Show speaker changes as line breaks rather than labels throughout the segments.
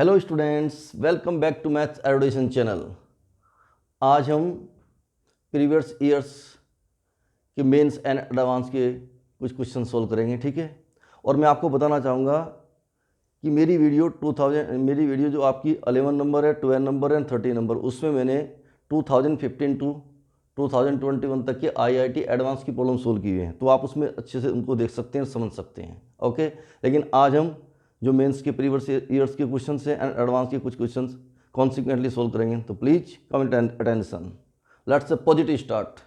Hello students, welcome back to maths education channel. आज हम previous years के mains and advance के कुछ क्वेश्चन सोल्व करेंगे, ठीक है। और मैं आपको बताना चाहूँगा कि मेरी वीडियो जो आपकी 11 नंबर है, 12 नंबर है, 13 नंबर, उसमें मैंने 2015 टू 2021 तक के आईआईटी एडवांस की प्रॉब्लम सोल्व की हुई हैं, तो आप उसमें अच्छे से उनको देख सकते हैं, समझ सकते हैं, ओके। लेकिन आज हम जो मेंस के प्रीवियस ईयर्स के क्वेश्चन हैं एंड एडवांस के कुछ क्वेश्चन कॉन्सिक्वेंटली सोल्व करेंगे, तो please comment attention. Let's positive start.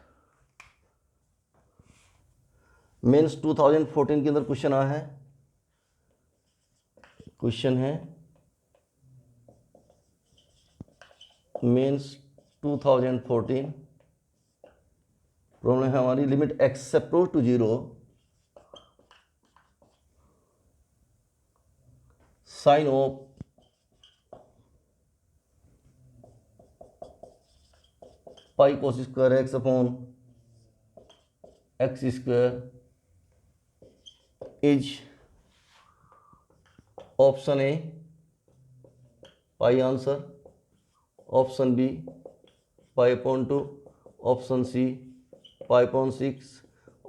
Mains 2014 के अंदर क्वेश्चन आया है। क्वेश्चन है मेंस 2014, प्रॉब्लम है हमारी limit x approach to zero sine of pi cos square x upon x square is option A pi answer, option B pi upon 2, option C pi upon 6,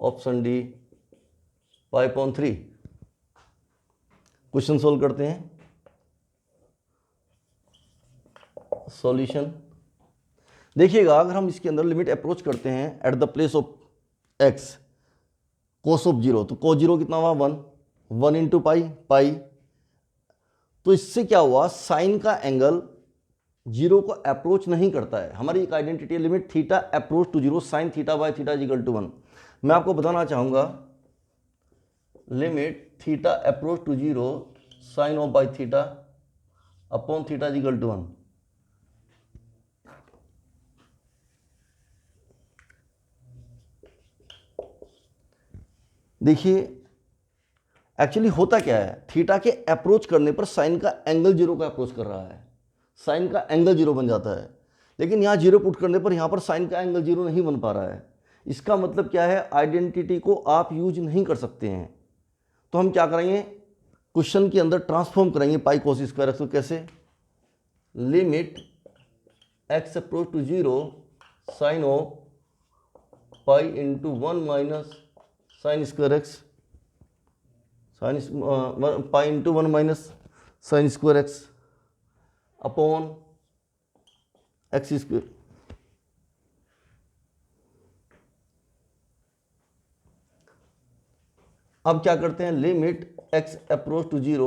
option D pi upon 3। Question solve करते हैं। Solution देखिएगा, अगर हम इसके अंदर limit approach करते हैं eight the place of x cos of zero, तो कोस जीरो कितना हुआ 1 इंटू पाई। तो इससे क्या हुआ, साइन का एंगल जीरो को अप्रोच नहीं करता है। हमारी एक आइडेंटिटी है limit theta approach to zero sine theta by theta equal to 1। मैं आपको बताना चाहूंगा limit theta approach to zero sine of by theta upon theta equal to 1। देखिए एक्चुअली होता क्या है, थीटा के अप्रोच करने पर साइन का एंगल जीरो का अप्रोच कर रहा है, साइन का एंगल जीरो बन जाता है। लेकिन यहाँ जीरो पुट करने पर यहाँ पर साइन का एंगल जीरो नहीं बन पा रहा है। इसका मतलब क्या है, आइडेंटिटी को आप यूज नहीं कर सकते हैं। तो हम क्या करेंगे, क्वेश्चन के अंदर ट्रांसफॉर्म करेंगे पाई कोस स्क्वायर एक्स को। कैसे, limit x approach to zero sine of pi into 1 minus sine square x, sine pi into 1 minus sine square x upon x square. अब क्या करते हैं, limit x approach to zero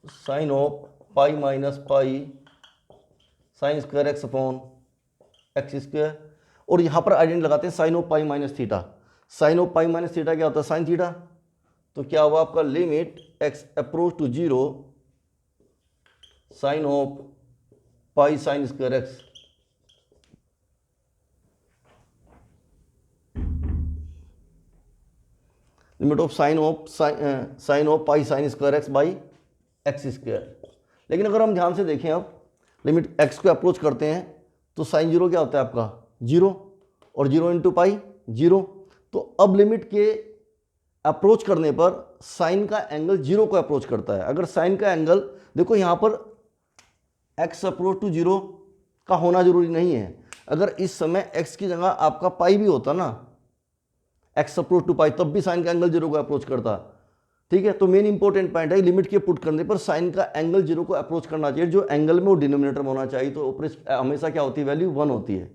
sine of pi minus pi sine square x upon x square, और यहां पर identity लगाते हैं sine of pi minus theta. Sine of pi minus theta क्या होता है, साइन थीटा। तो क्या हुआ आपका, limit x approach to zero sine of pi sine square x limit of sine of pi sine square x by x square. लेकिन अगर हम ध्यान से देखें, अब लिमिट एक्स को अप्रोच करते हैं तो साइन जीरो क्या होता है आपका, जीरो, और जीरो इंटू पाई जीरो। तो अब लिमिट के अप्रोच करने पर साइन का एंगल जीरो को अप्रोच करता है। अगर साइन का एंगल देखो, यहां पर एक्स अप्रोच टू जीरो का होना जरूरी नहीं है। अगर इस समय एक्स की जगह आपका पाई भी होता ना, एक्स अप्रोच टू पाई, तब भी साइन का एंगल जीरो को अप्रोच करता, ठीक है। तो मेन इंपॉर्टेंट पॉइंट है, लिमिट के पुट करने पर साइन का एंगल जीरो को अप्रोच करना चाहिए। जो एंगल में वो डिनोमिनेटर में होना चाहिए, तो हमेशा क्या होती है, वैल्यू 1 होती है।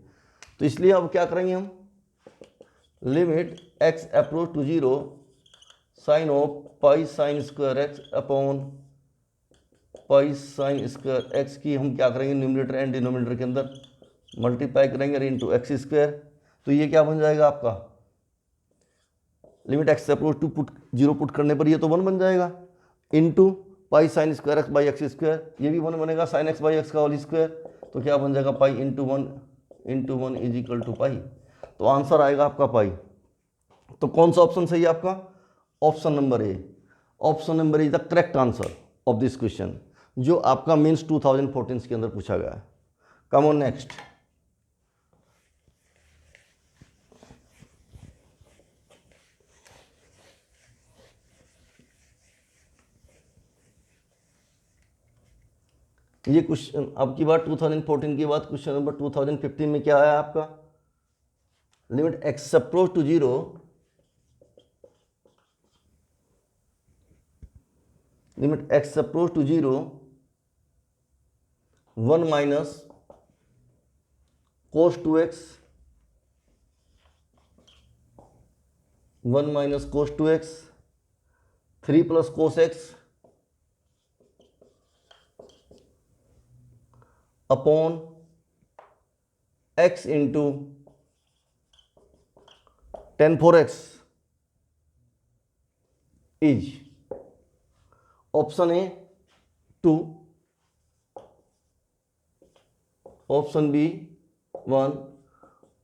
तो इसलिए अब क्या करेंगे हम, limit x approach to zero sine of pi sine square x upon pi sine square x की हम क्या करेंगे, न्यूमरेटर एंड डिनोमिनेटर के अंदर मल्टीप्लाई करेंगे इंटू एक्स स्क्वायर। तो ये क्या बन जाएगा आपका, limit x approach to put zero put करने पर ये तो 1 बन जाएगा, into pi sine square x by x square, ये भी 1 बनेगा, साइन एक्स बाई एक्स का होल स्क्वायर। तो क्या बन जाएगा, pi into one is equal to pi. तो आंसर आएगा आपका पाई। तो कौन सा ऑप्शन सही है आपका, option number A. Option number is the correct answer of this question, जो आपका मीन्स 2014 के अंदर पूछा गया है। कम ऑन नेक्स्ट। ये क्वेश्चन अब की बात 2014 की बात, क्वेश्चन नंबर 2015 में क्या आया आपका, limit x approach to zero, limit x approach to zero 1 minus cos 2x, 1 minus cos 2x 3 plus cos x upon x into tan 4x is option A 2, option B 1,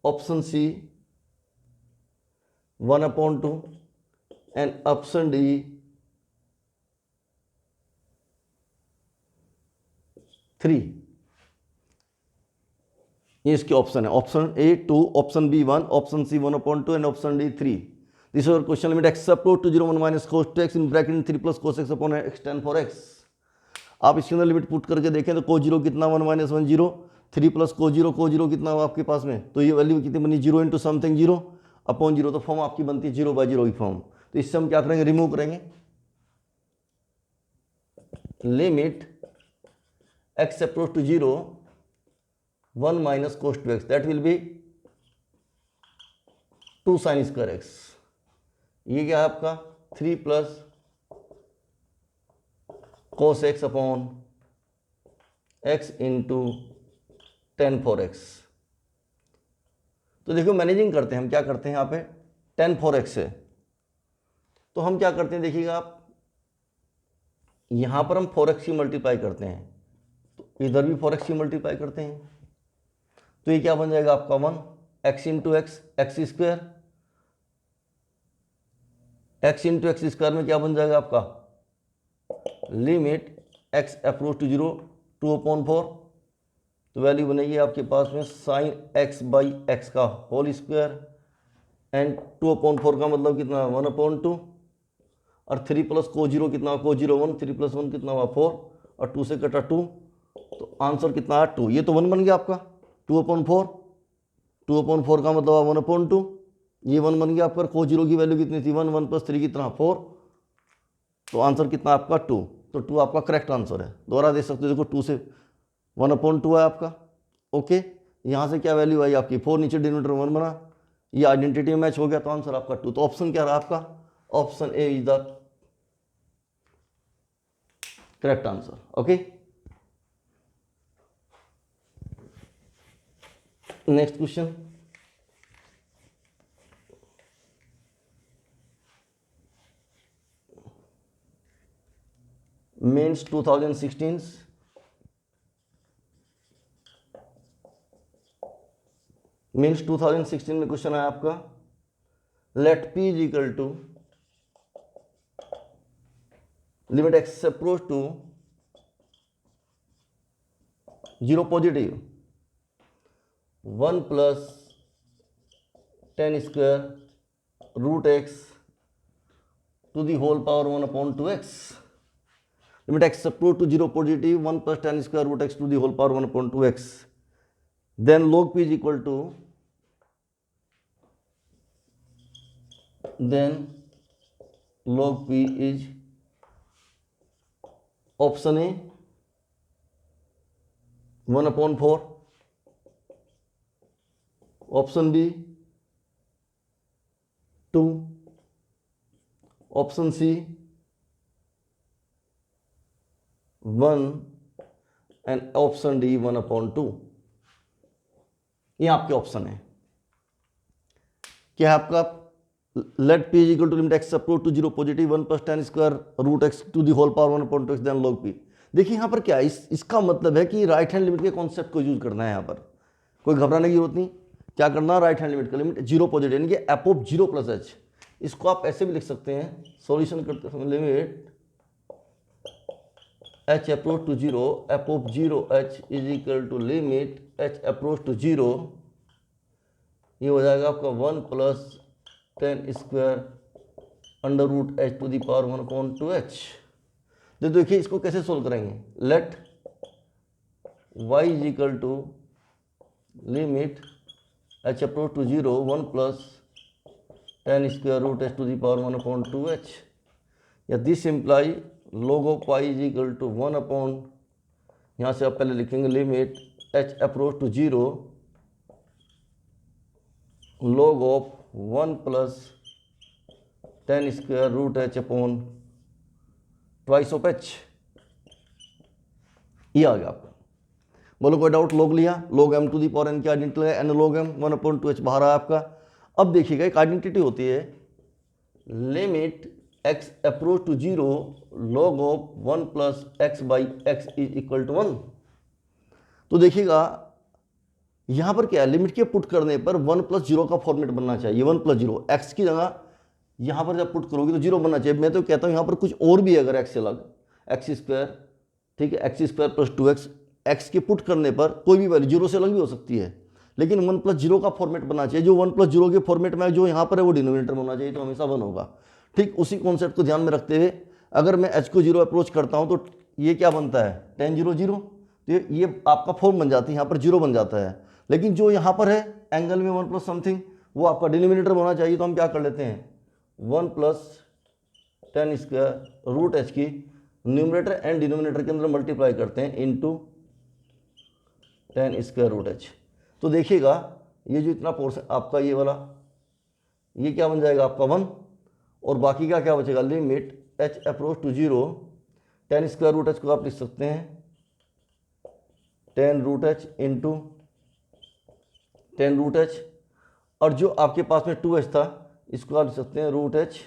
option C 1/2 and option D 3। ये इसके option है, option A 2, option B 1, option C 1/2 and option D 3। This is question limit x approach to 0 1 minus cos 2x in bracket 3 plus cos x upon x tan 4x। आप इसके अंदर limit put करके देखें तो कोस 0 कितना 1 minus 1 0, 3 plus कोस 0 कितना हो आपके पास में, तो ये वैल्यू कितनी बनी 0 इंटू समथिंग 0 अपॉन 0, तो फॉर्म आपकी बनती है 0/0 की फॉर्म। तो इससे हम क्या करेंगे, रिमूव करेंगे, limit x approach to 0 1 minus cos 2x that will be 2 sine square x। ये क्या है आपका 3 plus cos x upon x into tan 4x। तो देखो मैनेजिंग करते हैं हम, क्या करते हैं यहाँ पे टेन 4x से, तो हम क्या करते हैं देखिएगा आप, यहाँ पर हम 4x की मल्टीप्लाई करते हैं, तो इधर भी 4x की मल्टीप्लाई करते हैं, तो ये क्या बन जाएगा आपका 1 x into x x square, x into x square में क्या बन जाएगा आपका लिमिट x अप्रोच टू 0 2/4, तो वैल्यू बनेगी आपके पास में साइन x बाई एक्स का होल स्क्वायर एंड 2/4 का मतलब कितना 1/2 और 3 प्लस को 0 कितना को 0 1, 3 प्लस 1 कितना हुआ 4 और 2 से कटा 2, तो आंसर कितना है 2। ये तो 1 बन गया आपका 2/4, 2/4 का मतलब 1/2, ये 1 बन गया आपका, को 0 की वैल्यू कितनी थी 1, 1 प्लस 3 कितना 4, तो आंसर कितना आपका 2, तो 2 आपका करेक्ट आंसर है। दोबारा देख सकते हो, देखो 2 से 1/2 है आपका, ओके। यहाँ से क्या वैल्यू आई आपकी 4, नीचे डिनोमिनेटर 1 बना, ये आइडेंटिटी मैच हो गया, तो आंसर आपका 2। तो ऑप्शन क्या रहा आपका, option A is the correct answer, okay. Next question, mains 2016, mains 2016 में क्वेश्चन है आपका, let p is equal to limit x approach to 0 positive 1 plus tan square root x to the whole power 1/2x, limit x approach to 0 positive 1 plus tan square root x to the whole power 1/2x, then log p is equal to, then log p is option A 1/4, option B 2, option C 1 and option D 1/2। ये आपके option है। क्या है आपका, let p is equal to limit x approach to 0 positive 1 plus tan square root x to the whole power 1/2x then log p। देखिए यहाँ पर क्या है, इसका मतलब है कि राइट हैंड लिमिट के कॉन्सेप्ट को यूज करना है। यहाँ पर कोई घबराने की जरूरत नहीं, क्या करना, राइट हैंड लिमिट का लिमिट 0 पॉजिटिव यानी कि एफ ऑफ 0 प्लस एच, इसको आप ऐसे भी लिख सकते हैं सॉल्यूशन करते समय, limit h approach to 0 f of 0h is equal to limit h approach to 0, ये हो जाएगा आपका 1 plus tan square under root h to the power 1/2h। तो देखिए इसको कैसे सोल्व करेंगे, let y is equal to limit h approach to 0 1 plus tan square root h to the power 1/2h, या this imply log of pi is equal to 1 upon, यहाँ से आप पहले लिखेंगे limit h approach to 0 log of 1 plus tan square root h upon twice of h. ये आ गया आपका। बोलो कोई डाउट? log लिया, log m to the power n की आइडेंटिटी है, n log m 1/2h बाहर आया आपका। अब देखिएगा एक आइडेंटिटी होती है limit x approach to 0 log of 1 plus x by x is equal to 1। तो देखिएगा यहाँ पर क्या है, लिमिट के पुट करने पर 1 प्लस 0 का फॉर्मेट बनना चाहिए। 1 प्लस 0 एक्स की जगह यहाँ पर जब पुट करोगे तो 0 बनना चाहिए। मैं तो कहता हूँ यहाँ पर कुछ और भी है, अगर एक्स से अलग एक्स स्क्वायर, ठीक है, x square plus 2x, x के पुट करने पर कोई भी वैल्यू 0 से अलग भी हो सकती है, लेकिन 1 प्लस 0 का फॉर्मेट बनना चाहिए। जो 1 प्लस 0 के फॉर्मेट में जो यहाँ पर है वो डिनोमिनेटर में होना चाहिए, तो हमेशा 1 होगा। ठीक उसी कॉन्सेप्ट को ध्यान में रखते हुए अगर मैं h को 0 अप्रोच करता हूँ तो ये क्या बनता है, tan 0 0, तो ये आपका फॉर्म बन जाती है, यहाँ पर 0 बन जाता है। लेकिन जो यहाँ पर है एंगल में 1 प्लस समथिंग, वो आपका डिनोमिनेटर में होना चाहिए। तो हम क्या कर लेते हैं 1 plus tan square root h की न्यूमरेटर एंड डिनोमिनेटर के अंदर मल्टीप्लाई करते हैं into tan square root h. तो देखिएगा ये जो इतना पोर्शन आपका ये वाला, ये क्या बन जाएगा आपका 1, और बाकी का क्या बचेगा, limit h approach to 0 tan square root h को आप लिख सकते हैं tan root h into tan root h, और जो आपके पास में 2h था इसको आप लिख सकते हैं root h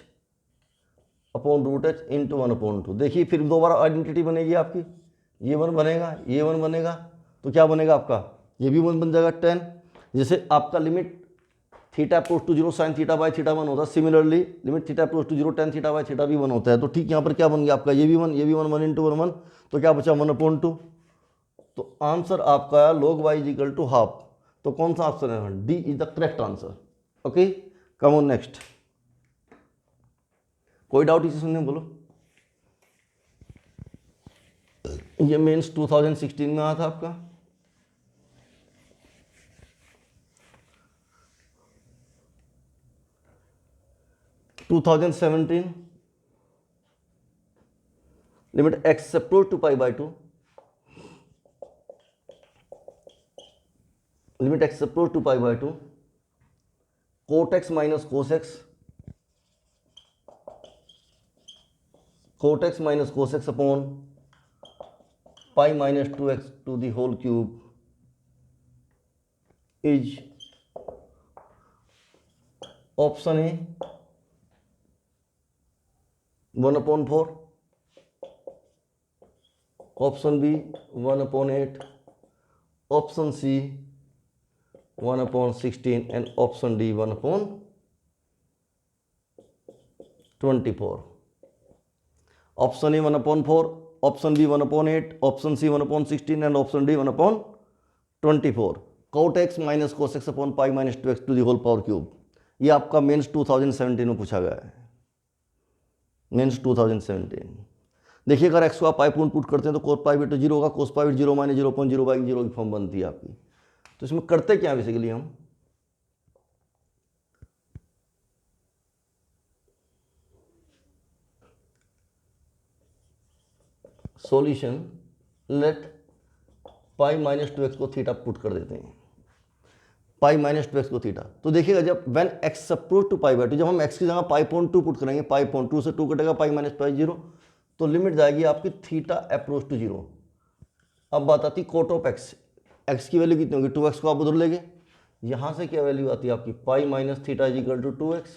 upon root h into 1/2। देखिए फिर दोबारा आइडेंटिटी बनेगी आपकी, ये 1 बनेगा, ये 1 बनेगा, तो क्या बनेगा आपका, ये भी 1 बन जाएगा 10। जैसे आपका limit theta approach to 0 sine theta by theta 1 होता है, similarly limit theta approach to 0 tan theta by theta भी 1 होता है। तो ठीक यहाँ पर क्या बन गया आपका, ये भी 1, ये भी 1, 1 इंटू 1 1, तो क्या बचा 1/2। तो आंसर आपका है log y is equal to half. तो कौन सा ऑप्शन है, D is the correct answer. Okay, come on next. कोई डाउट इसे सुनने में बोलो। ये मेंस 2016 में आया था आपका। To 2017 limit x approach to pi by 2 limit x approach to pi by 2 cot x minus cos x upon pi minus 2x to the whole cube is option A 1/4, option B 1/8, option C 1/16 and option D 1/24। Option A 1/4, option B 1/8, option C 1/16 and option D 1/24। Cot x minus cos x upon pi minus 2x to the whole power cube. ये आपका mains 2017 में पूछा गया है, mains 2017। देखिए अगर x को आप पाई पुट करते हैं तो कोस पाई बिट 0 होगा, कोस पाई बिट 0 माइनस 0.0/0 की फॉर्म बनती है आपकी। तो इसमें करते क्या बेसिकली हम, सॉल्यूशन लेट पाई माइनस 2x को थीटा पुट कर देते हैं, पाई माइनस 2x को थीटा। तो देखिएगा जब when x approach to pi by 2, जब हम x की जगह पाई.2 पुट करेंगे, पाई.2 से 2 कटेगा, पाई माइनस पाई 0, तो लिमिट जाएगी आपकी थीटा अप्रोच टू 0। अब बात आती कोट ऑफ एक्स, एक्स की वैल्यू कितनी होगी, 2x को आप उधर लेंगे, यहाँ से क्या वैल्यू आती है आपकी, pi minus theta is equal to 2x,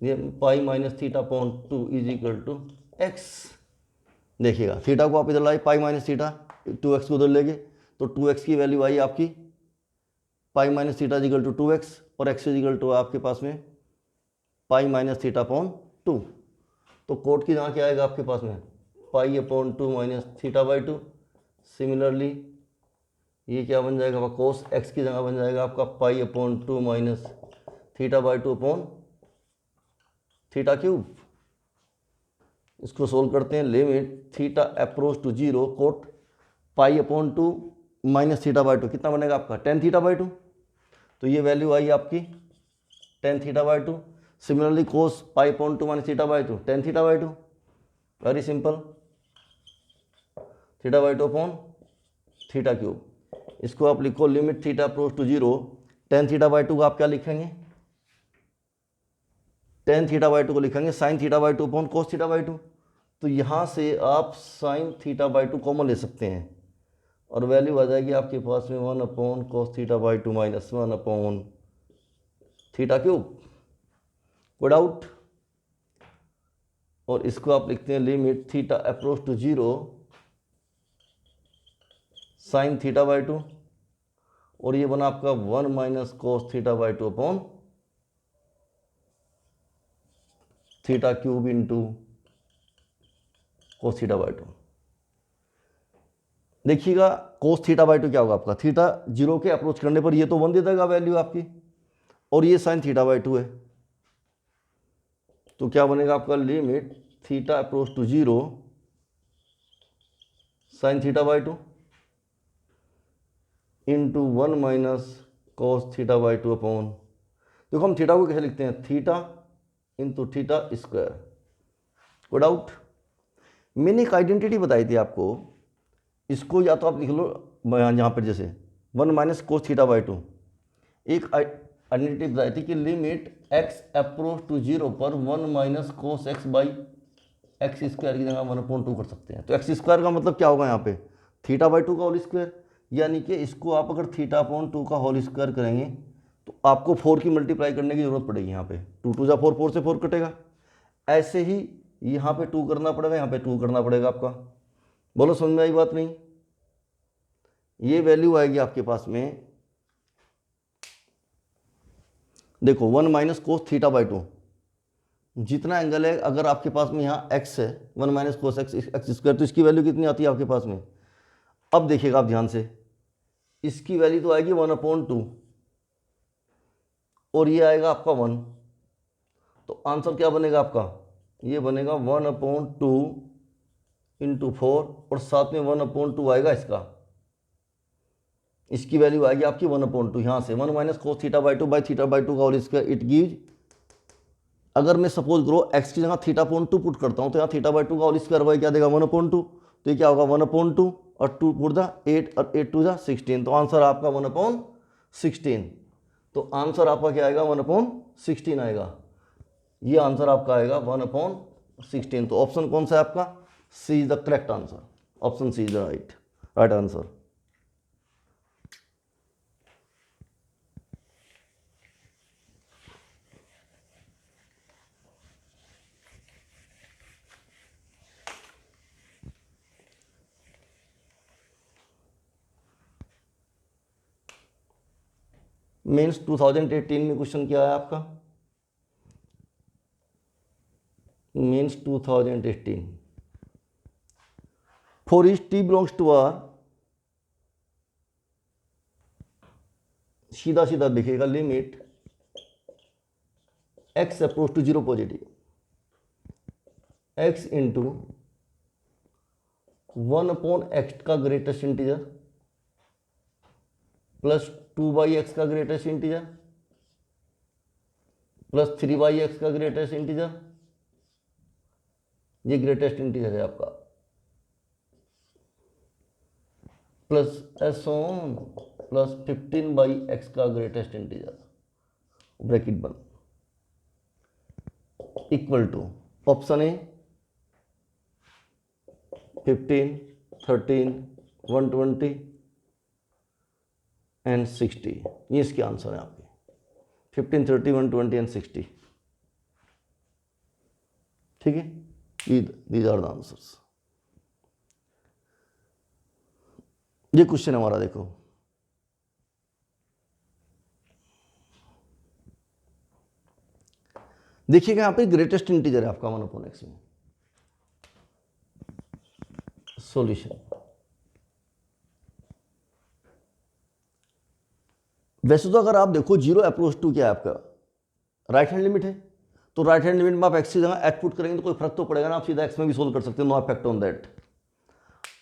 ये pi minus theta upon 2 is equal to x। देखिएगा थीटा को आप इधर लाए, पाई माइनस थीटा, 2x को उधर लेंगे, तो 2x की वैल्यू आई आपकी pi minus theta is equal to 2x, और x इजिकल टू आपके पास में पाई माइनस थीटा अपॉन 2। तो कोट की जहाँ क्या आएगा आपके पास में, पाई upon 2 minus theta by 2। Similarly ये क्या बन जाएगा आपका, कोस x की जगह बन जाएगा आपका pi upon 2 minus theta by 2 upon theta cube. इसको सोल्व करते हैं, limit theta approach to 0 cot pi upon 2 minus theta by two, कितना बनेगा आपका टेन थीटा बाई टू, तो ये वैल्यू आई आपकी tan theta by two. Similarly cos pi upon two minus theta by two, tan theta by two, very simple, theta by two upon theta cube. इसको आप लिखो limit theta approach to zero, tan theta by two को आप क्या लिखेंगे, ten theta by two को लिखेंगे sign theta by two upon cos theta by to. तो यहाँ से आप sign theta by two common ले सकते हैं और वैल्यू आ जाएगी आपके पास में one upon cos theta by two minus one upon theta cube. कोई डाउट? और इसको आप लिखते हैं limit theta approach to zero sine theta by two, और ये बना आपका one minus cos theta by two upon theta cube into cos theta by two. देखिएगा कोस थीटा बाई टू क्या होगा आपका, थीटा जीरो के अप्रोच करने पर ये तो वन दे देगा वैल्यू आपकी, और ये साइन थीटा बाई टू है, तो क्या बनेगा आपका limit theta approach to zero sine theta by two into one minus cos theta by two upon, देखो हम थीटा को कैसे लिखते हैं, थीटा इंटू थीटा स्क्वायर। कोई डाउट? मैंने एक आइडेंटिटी बताई थी आपको, इसको या तो आप लिख लो यहाँ पर जैसे one minus cos theta by two, एक आइडेंटिटी बताई थी कि limit x approach to zero पर one minus cos x by x square की जगह वन अपॉन टू कर सकते हैं। तो एक्स स्क्वायर का मतलब क्या होगा यहाँ पे, थीटा बाई टू का होल स्क्वायर, यानी कि इसको आप अगर थीटा अपॉन टू का होल स्क्वायर करेंगे तो आपको फोर की मल्टीप्लाई करने की जरूरत पड़ेगी। यहाँ पे टू टू जा फोर, फोर से फोर कटेगा, ऐसे ही यहाँ पे टू करना पड़ेगा, यहाँ पे टू करना पड़ेगा आपका। बोलो समझ में आई बात नहीं? ये वैल्यू आएगी आपके पास में, देखो one minus cos theta by to, जितना एंगल है अगर आपके पास में यहाँ एक्स है, one minus cos x x square, तो इसकी वैल्यू कितनी आती है आपके पास में। अब देखिएगा आप ध्यान से, इसकी वैल्यू तो आएगी वन अपॉन टू और ये आएगा आपका वन, तो आंसर क्या बनेगा आपका, ये बनेगा one upon two into four, और साथ में वन अपॉन टू आएगा इसका, इसकी वैल्यू आएगी आपकी वन अपॉन टू। यहाँ से one minus cos theta by two by theta by to का होल स्क्वायर, इट गिव्स, अगर मैं सपोज करो एक्स की जगह थीटा अपॉन टू पुट करता हूँ तो यहाँ थीटा बाई टू का होल स्क्वायर होगा, क्या देगा वन अपॉन टू, तो ये क्या होगा वन अपॉन टू और टू पुट दा एट और एट टू जा 16, तो आंसर आपका वन अपॉन 16। तो आंसर आपका क्या आएगा, वन अपॉन 16 आएगा, ये आंसर आपका आएगा वन अपॉन 16। तो ऑप्शन कौन सा है आपका, C is the correct answer, option C is the right answer. Means 2018 में क्वेश्चन क्या है आपका, means 2018 for each t belongs to R, सीधा सीधा दिखेगा limit x approach to zero positive, x into one upon x का greatest integer plus two by x का greatest integer plus three by x का greatest integer, ये greatest integer है आपका, plus s on plus 15 by x का greatest integer, bracket बंद, equal to option A 15, 13, 120 and 60, ये इसके आंसर है आपके 15, 30, 120 एंड 60। ठीक है, दीज आर द आंसर्स। ये क्वेश्चन हमारा देखो, देखिएगा यहाँ पे ग्रेटेस्ट इंटीजर है आपका वन अपॉन एक्स में। सॉल्यूशन, वैसे तो अगर आप देखो जीरो अप्रोच टू क्या है आपका, राइट हैंड लिमिट है, तो राइट हैंड लिमिट में आप एक्स की जगह एच पुट करेंगे तो कोई फर्क तो पड़ेगा ना, आप सीधा एक्स में भी सोल्व कर सकते हो, नो इफेक्ट ऑन दैट।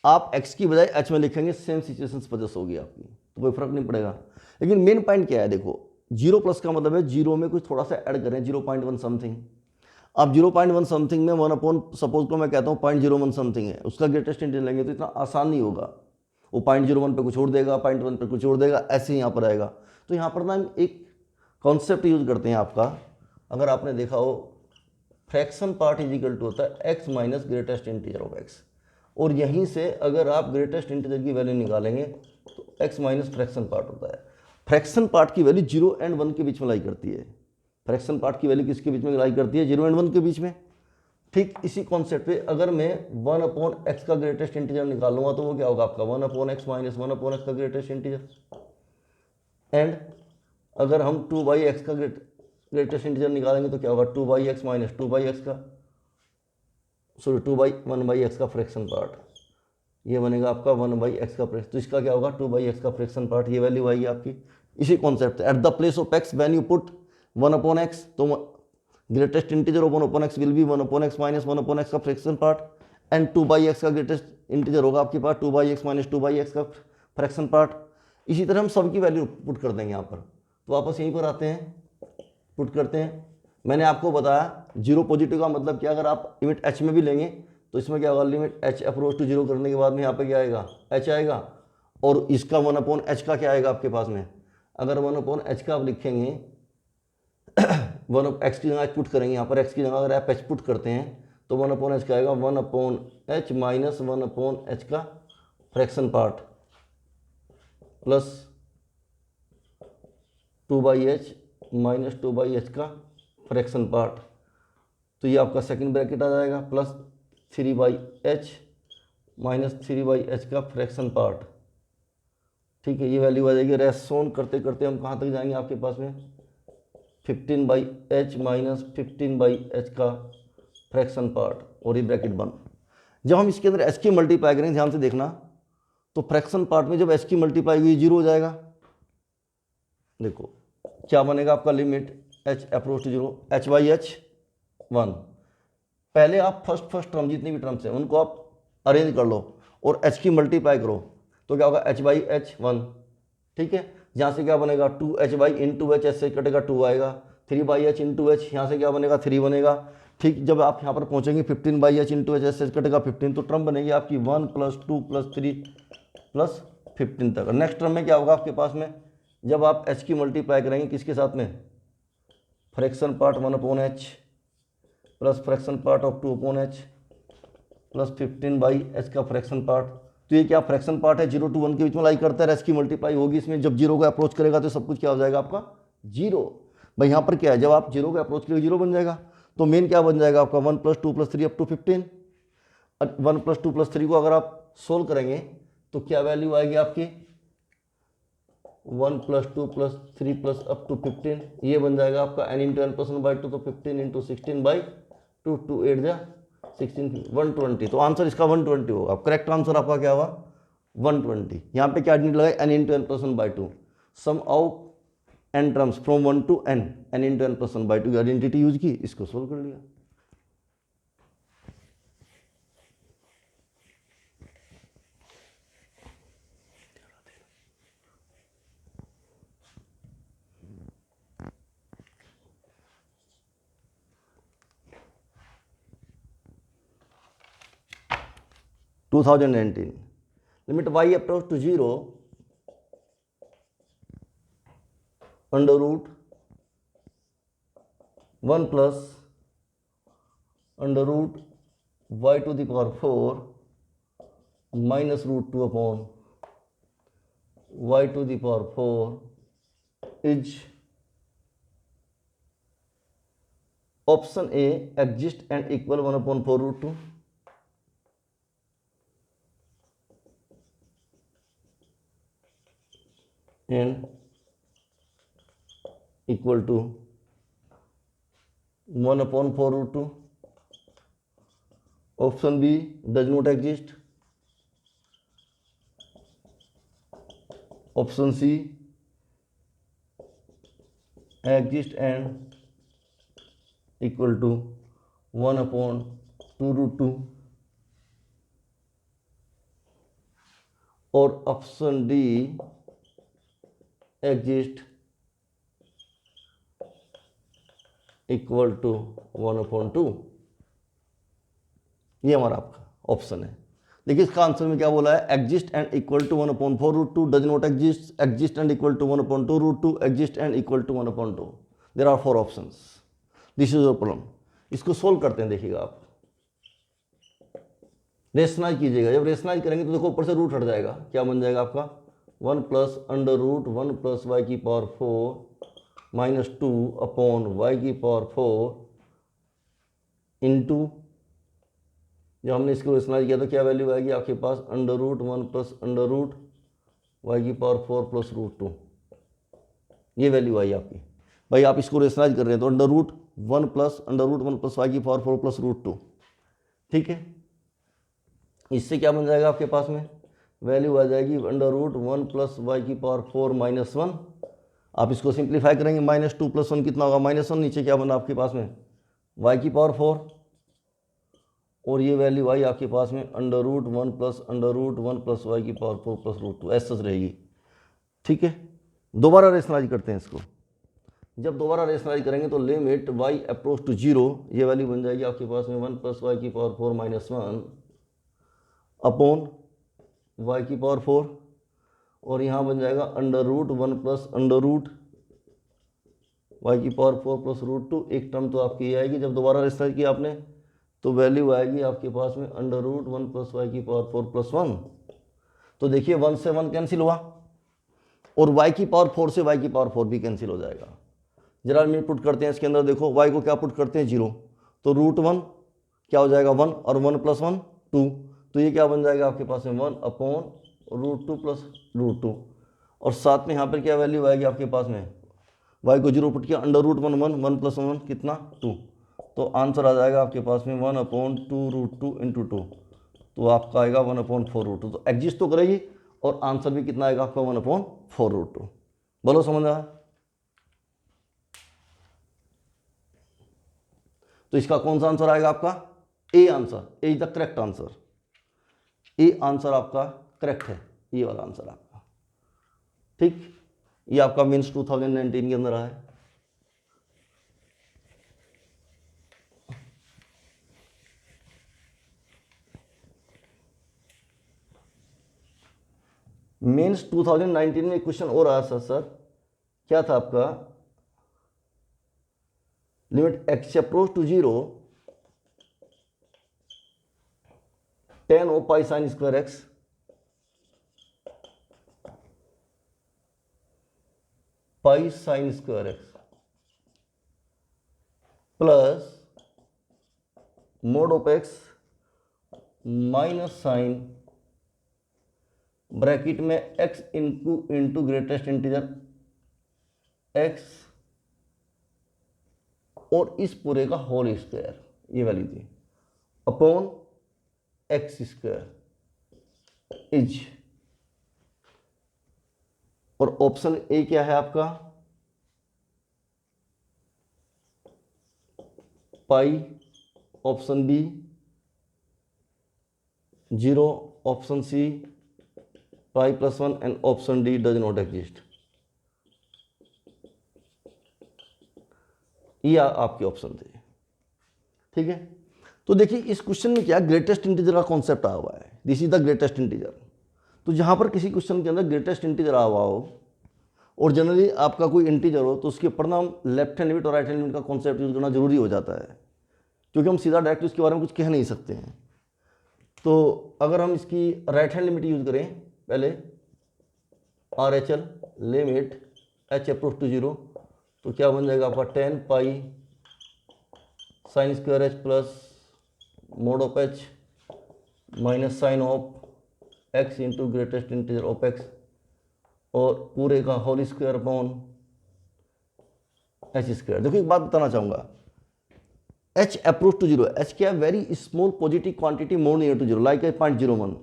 आप x की बजाय h में लिखेंगे, सेम सिचुएशन पजेस होगी आपकी, तो कोई फर्क नहीं पड़ेगा। लेकिन मेन पॉइंट क्या है, देखो 0 प्लस का मतलब है 0 में कुछ थोड़ा सा ऐड करें, 0.1 समथिंग। अब 0.1 समथिंग में 1 अपॉन, सपोज को मैं कहता हूँ 0.01 समथिंग है, उसका ग्रेटेस्ट इंटीजर लेंगे तो इतना आसान नहीं होगा, वो 0.01 पे कुछ छोड़ देगा, 0.1 पे कुछ छोड़ देगा, ऐसे ही यहाँ पर आएगा। तो यहाँ पर ना हम एक कॉन्सेप्ट यूज करते हैं आपका, अगर आपने देखा हो, fraction part is equal to होता है x minus greatest integer of x, और यहीं से अगर आप ग्रेटेस्ट इंटीजर की वैल्यू निकालेंगे तो x माइनस फ्रैक्शन पार्ट होता है। फ्रैक्शन पार्ट की वैल्यू 0 एंड 1 के बीच में लाई करती है। फ्रैक्शन पार्ट की वैल्यू किसके बीच में लाई करती है? 0 एंड 1 के बीच में। ठीक इसी कॉन्सेप्ट पे अगर मैं 1 अपॉन एक्स का ग्रेटेस्ट इंटीजर निकालूंगा तो वो क्या होगा आपका 1 upon x minus 1 upon x का ग्रेटेस्ट इंटीजर। एंड अगर हम 2 बाई एक्स का ग्रेटेस्ट इंटीजर निकालेंगे तो क्या होगा 2 by x minus 2 by x का, सॉरी 2 बाई 1 बाई एक्स का फ्रैक्शन पार्ट, ये बनेगा आपका 1 बाई एक्स का फ्रैक्शन, तो इसका क्या होगा 2 बाई एक्स का फ्रैक्शन पार्ट, ये वैल्यू आएगी आपकी। इसी concept at the place of x when you put 1 upon x, तो greatest integer of 1 upon x will be 1 upon x minus 1 upon x का fraction part, and 2 by x का greatest integer होगा आपके पास 2 by x minus 2 by x का fraction part. इसी तरह हम सबकी वैल्यू पुट कर देंगे यहाँ पर, तो वापस यहीं पर आते हैं, पुट करते हैं। मैंने आपको बताया 0 पॉजिटिव का मतलब क्या, अगर आप लिमिट h में भी लेंगे तो इसमें क्या होगा, लिमिट h अप्रोच टू 0 करने के बाद में यहाँ पे क्या आएगा h आएगा, और इसका 1 अपॉन h का क्या आएगा आपके पास में, अगर 1 अपॉन h का आप लिखेंगे 1 x की जगह पुट करेंगे, यहाँ पर x की जगह अगर आप h पुट करते हैं तो 1 अपॉन h का आएगा 1 upon h minus 1 upon h का fraction part plus 2 by H minus 2 by H का फ्रैक्शन पार्ट, तो ये आपका सेकंड ब्रैकेट आ जाएगा, plus 3 by H minus 3 by H का फ्रैक्शन पार्ट। ठीक है, ये वैल्यू आ जाएगी। रेसोन करते करते हम कहाँ तक जाएंगे आपके पास में 15 by H minus 15 by H का फ्रैक्शन पार्ट, और ये ब्रैकेट बंद। जब हम इसके अंदर एच की मल्टीप्लाई करेंगे, ध्यान से देखना, तो फ्रैक्शन पार्ट में जब एच की मल्टीप्लाई हुई 0 हो जाएगा। देखो क्या बनेगा आपका, limit h approach to 0 h by h 1। पहले आप फर्स्ट टर्म जितनी भी टर्म्स हैं उनको आप अरेंज कर लो और h की मल्टीप्लाई करो, तो क्या होगा h बाई एच 1। ठीक है, यहाँ से क्या बनेगा 2h by into H, H से कटेगा 2 आएगा, 3 बाई एच इंटू एच, यहाँ से क्या बनेगा 3 बनेगा। ठीक, जब आप यहाँ पर पहुँचेंगे 15 by H into H, H से कटेगा 15, तो टर्म बनेगी आपकी 1 प्लस 2 प्लस 3 प्लस 15 तक। नेक्स्ट टर्म में क्या होगा आपके पास में, जब आप h की मल्टीप्लाई करेंगे किसके साथ में, fraction part 1 upon H plus fraction part of 2 upon H plus 15 by H का फ्रैक्शन पार्ट। तो ये क्या फ्रैक्शन पार्ट है, 0 to 1 के बीच में लाई करता है, एच की मल्टीप्लाई होगी इसमें, जब 0 को अप्रोच करेगा तो सब कुछ क्या हो जाएगा आपका 0। भाई यहाँ पर क्या है, जब आप 0 को अप्रोच करेंगे 0 बन जाएगा, तो मेन क्या बन जाएगा आपका 1 plus 2 plus 3 up to 15। 1 plus 2 plus 3 को अगर आप सोल्व करेंगे तो क्या वैल्यू आएगी आपकी 1 plus 2 plus 3 plus up to 15, ये बन जाएगा आपका n into n plus 1 by 2, तो 15 इंटू 16 बाई 2, 2 8 जा 16, 120। तो आंसर इसका 120 होगा। करेक्ट आंसर आपका क्या हुआ 120। यहाँ पे क्या आइडेंटिटी लगाए n into n plus 1 by 2, sum out n terms from 1 to n, n into n plus 1 by 2 की आइडेंटिटी यूज की, इसको सोल्व कर लिया। Limit y approach to 0 under root 1 plus under root y to the power 4 minus root 2 upon y to the power 4 is option A exist and equal 1 upon 4 root 2, and equal to 1 upon 4 root 2. Option B does not exist. Option C exist and equal to 1 upon 2 root 2. और option D exist equal to 1/2। ये हमारा आपका option है। देखिए इसका answer में क्या बोला है, exist and equal to 1/4√2, does not exist, exist and equal to 1/2√2, exist and equal to 1/2। There are 4 options. This is your problem. इसको सोल्व करते हैं, देखिएगा आप रेशनाइज कीजिएगा। जब रेशनाइज करेंगे तो देखो ऊपर से रूट हट जाएगा, क्या बन जाएगा आपका 1 + √1 + y⁴ -2/y⁴ इंटू, जब हमने इसको रेशनाइज किया तो क्या वैल्यू आएगी आपके पास, √1 + √y⁴ + √2। ये वैल्यू आई आपकी। भाई आप इसको रेशनाइज कर रहे हैं तो √1 + √1 + y⁴ + √2, ठीक है। इससे क्या बन जाएगा आपके पास में, वैल्यू आ जाएगी √1 + y⁴ -1। आप इसको सिंप्लीफाई करेंगे, -2 + 1 कितना होगा, -1। नीचे क्या बना आपके पास में, y⁴, और ये वैल्यू आई आपके पास में √1 + √1 + y⁴ + √2, ऐसा रहेगी, ठीक है। दोबारा रेशनाइज करते हैं इसको। जब दोबारा रेशनाइज करेंगे तो लिमिट y अप्रोच टू 0, ये वैल्यू बन जाएगी आपके पास में 1 + y⁴ -1 अपॉन y⁴, और यहाँ बन जाएगा √1 + √y⁴ + √2। एक टर्म तो आपकी ये आएगी। जब दोबारा रेशनाइज किया आपने तो वैल्यू आएगी आपके पास में √1 + y⁴ + 1। तो देखिए 1 से 1 कैंसिल हुआ और y⁴ से y⁴ भी कैंसिल हो जाएगा। जरा लिमिट पुट करते हैं इसके अंदर, देखो y को क्या पुट करते हैं 0, तो √1 क्या हो जाएगा 1, और 1 + 1 2, तो ये क्या बन जाएगा आपके पास में 1/√2 + √2, और साथ में यहाँ पर क्या वैल्यू आएगी आपके पास में, y को 0 पुट किया, √1 1, 1 + 1 कितना 2, तो आंसर आ जाएगा आपके पास में 1/2√2 × 2, तो आपका आएगा 1/4√2। तो एग्जिस्ट तो करेगी और आंसर भी कितना आएगा आपका 1/4√2। बोलो समझ आया। तो इसका कौन सा आंसर आएगा आपका, A answer, A is the correct answer. A answer आपका करेक्ट है, ये वाला आंसर आपका, ठीक। ये आपका मीन्स 2019 के अंदर आया है। मेंस 2019 में क्वेश्चन और आया था सर, क्या था आपका, limit x approach to 0 tan of pi sin square x pi sin square x plus mod of x minus sine bracket में x into greatest integer x और इस पूरे का होल स्क्वायर, ये वैल्यू थी, अपॉन x² इज, और option A क्या है आपका, pi, option B 0, option C pi + 1 and option D does not exist. ये आपके ऑप्शन थे, ठीक है। तो देखिए इस क्वेश्चन में क्या ग्रेटेस्ट इंटीजर का कॉन्सेप्ट आया हुआ है, this is the greatest integer. तो जहां पर किसी क्वेश्चन के अंदर ग्रेटेस्ट इंटीजर आया हुआ हो और जनरली आपका कोई इंटीजर हो तो उसके ऊपर ना हम लेफ्ट हैंड लिमिट और राइट हैंड लिमिट का कॉन्सेप्ट यूज करना जरूरी हो जाता है, क्योंकि हम सीधा डायरेक्ट उसके बारे में कुछ कह नहीं सकते हैं। तो अगर हम इसकी राइट हैंड लिमिट यूज करें, पहले RHL limit h approach to 0, तो क्या बन जाएगा आपका 10 pi sine square h plus mod of h minus sine of x into greatest integer of x, और पूरे का होल स्क्वायर अपॉन h²। देखो एक बात बताना चाहूँगा, h अप्रोच टू 0, h क्या है, very small positive quantity more near to 0 like 0.01।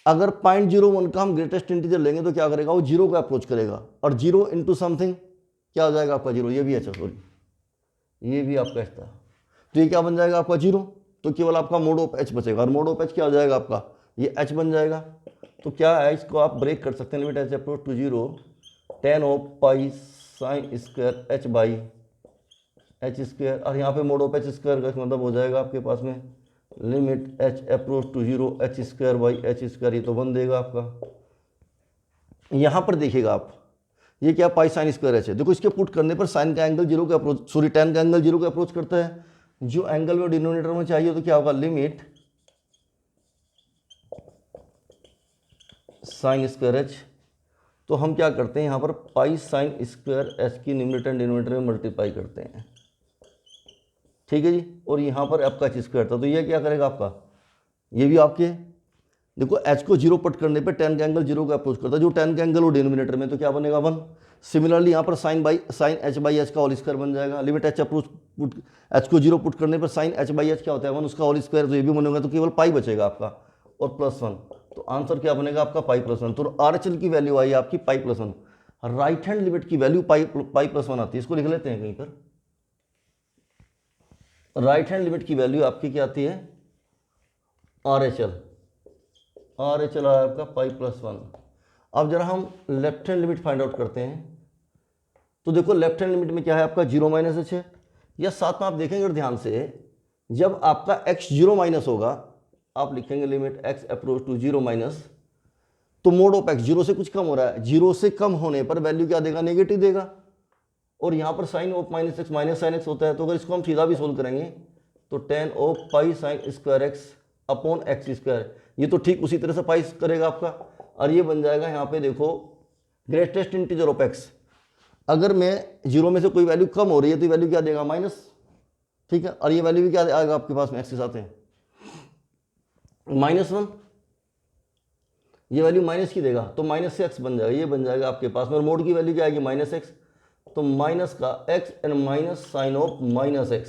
अगर 0.01 का हम ग्रेटेस्ट इंटीजर लेंगे तो क्या करेगा, वो 0 को अप्रोच करेगा, और 0 इंटू समथिंग क्या हो जाएगा आपका 0, ये भी अच्छा, सॉरी ये भी आपका h था, तो ये क्या बन जाएगा आपका 0, तो केवल आपका मोड ऑफ h बचेगा, और मोड ऑफ h क्या हो जाएगा आपका, ये h बन जाएगा। तो क्या है, इसको आप ब्रेक कर सकते हैं, limit h approach to 0 tan of pi sine square h by h square, और यहाँ पे मोड ऑफ एच स्क्वायर का मतलब हो जाएगा आपके पास में limit h approach to 0 h square by h square, ये तो बन देगा आपका। यहाँ पर देखिएगा आप, ये क्या पाई साइन स्क्वायर एच है, देखो इसके पुट करने पर साइन का एंगल 0 के अप्रोच, सॉरी tan का एंगल 0 के अप्रोच करता है, जो एंगल में डिनोमिनेटर में चाहिए तो क्या होगा, लिमिट साइन स्क्वायर एच। तो हम क्या करते हैं यहाँ पर पाई साइन स्क्वायर एच की न्यूमरेटर एंड डिनोमिनेटर में मल्टीप्लाई करते हैं, ठीक है जी। और यहाँ पर आपका एच स्क्वायर था, तो ये क्या करेगा आपका, ये भी आपके, देखो एच को 0 पुट करने पे tan का एंगल 0 का अप्रोच करता है, जो tan का एंगल वो डिनोमिनेटर में, तो क्या बनेगा 1। सिमिलरली यहाँ पर साइन एच बाई एच का होल स्क्वायर बन जाएगा, limit h approach put H को 0 पुट करने पर साइन एच बाई एच क्या होता है 1, उसका होल स्क्वायर, तो ये भी बनेगा, तो केवल पाई बचेगा आपका और +1, तो आंसर क्या बनेगा आपका पाई +1। तो RHL की वैल्यू आई आपकी पाई +1, राइट हैंड लिमिट की वैल्यू पाई +1 आती है, इसको लिख लेते हैं कहीं पर, राइट हैंड लिमिट की वैल्यू आपकी क्या आती है RHL आया आपका पाई +1। अब जरा हम left hand limit find out करते हैं, तो देखो लेफ्ट हैंड लिमिट में क्या है आपका 0 माइनस एच है, या साथ में आप देखेंगे अगर ध्यान से, जब आपका x 0 माइनस होगा, आप लिखेंगे limit x approach to 0 minus, तो मोड ऑफ x 0 से कुछ कम हो रहा है, 0 से कम होने पर वैल्यू क्या देगा, नेगेटिव देगा, और यहाँ पर sine of minus x minus sine x होता है, तो अगर इसको हम सीधा भी सोल्व करेंगे तो tan of pi sine square x upon x square, ये तो ठीक उसी तरह से पाई करेगा आपका, और ये बन जाएगा यहाँ पे देखो ग्रेटेस्ट इंटीजर ऑफ एक्स, अगर मैं 0 में से कोई वैल्यू कम हो रही है तो वैल्यू क्या देगा माइनस, ठीक है, और ये वैल्यू भी क्या आएगा आपके पास में एक्स के साथ है -1, ये वैल्यू माइनस की देगा, तो माइनस से एक्स बन जाएगा, ये बन जाएगा आपके पास में, और मोड की वैल्यू क्या आएगी -x, तो माइनस का x and minus sine of -x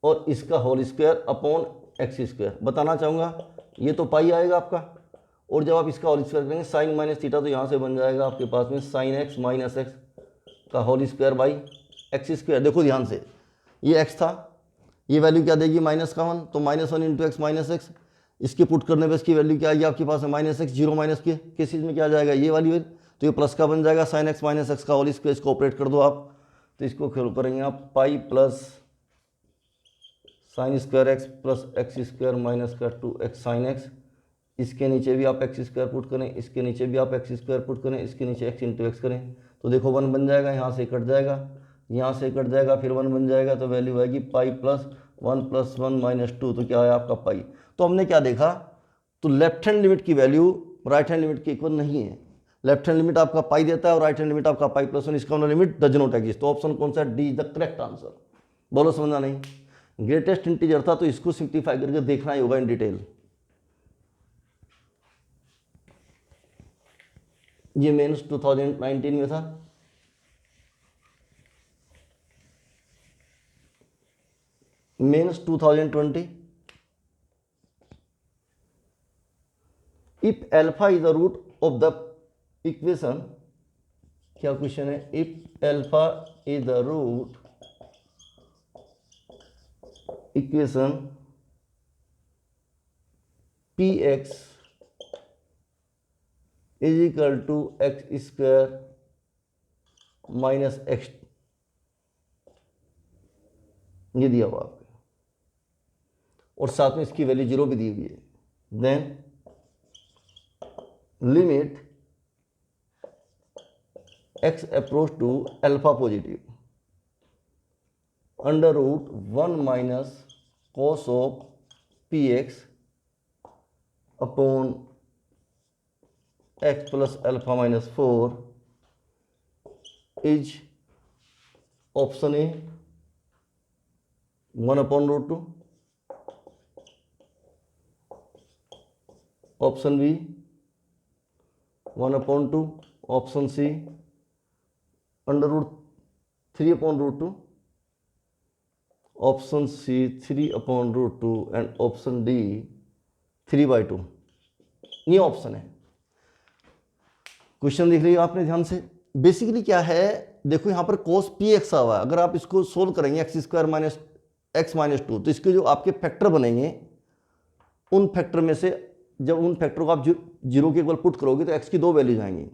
और इसका whole square upon x square. बताना चाहूँगा ये तो पाई आएगा आपका, और जब आप इसका होल स्क्वायर करेंगे साइन माइनस थीटा, तो यहाँ से बन जाएगा आपके पास में साइन एक्स माइनस एक्स का whole square by x square. देखो ध्यान से, ये x था, ये वैल्यू क्या देगी -1, तो -1 इंटू एक्स माइनस एक्स, इसके पुट करने पर इसकी वैल्यू क्या आएगी आपके पास में -x, 0 माइनस के किस चीज़ में क्या आ जाएगा, ये वाली वैल्यू, तो ये प्लस का बन जाएगा साइन एक्स माइनस एक्स का होल स्क्वायर, इसको ऑपरेट कर दो आप, तो इसको खेल करेंगे आप pi plus sign square x plus x square minus का 2x साइन एक्स, इसके नीचे भी आप एक्स स्क्वायर पुट करें, इसके नीचे भी आप एक्स स्क्वायर पुट करें, इसके नीचे x इंटू एक्स करें, तो देखो 1 बन जाएगा, यहाँ से कट जाएगा, यहाँ से कट जाएगा, फिर 1 बन जाएगा, तो वैल्यू आएगी पाई प्लस 1 + 1 - 2, तो क्या है आपका पाई। तो हमने क्या देखा, तो लेफ्ट हैंड लिमिट की वैल्यू राइट हैंड लिमिट के इक्वल नहीं है, लेफ्ट हैंड लिमिट आपका पाई देता है और राइट हैंड लिमिट आपका पाई +1, इसका लिमिट डज नॉट एग्जिस्ट, तो ऑप्शन कौन सा, D is the correct answer. बोलो समझना नहीं, ग्रेटेस्ट इंटीजर था तो इसको सिंप्लीफाई करके देखना ही होगा इन डिटेल। ये मेंस 2019 में था, mains 2020, if alpha is the root of the equation, क्या क्वेश्चन है, if alpha is the root equation px is equal to x square minus x, ये दिया हुआ आपको, और साथ में इसकी वैल्यू 0 भी दी हुई है, then limit x approach to alpha positive under root 1 minus cos of px upon x plus alpha minus 4 is option A 1/√2, option B 1/2, option C √3/√2, option C 3/√2 and option D 3/2। ये option है। Question देख लीजिए आपने ध्यान से, basically क्या है, देखो यहाँ पर cos px हुआ है, अगर आप इसको सोल्व करेंगे x square minus x minus 2, तो इसके जो आपके फैक्टर बनेंगे, उन फैक्टर में से जब उन फैक्टर को आप जीरो के इक्वल पुट करोगे तो एक्स की दो वैल्यूज आएंगी।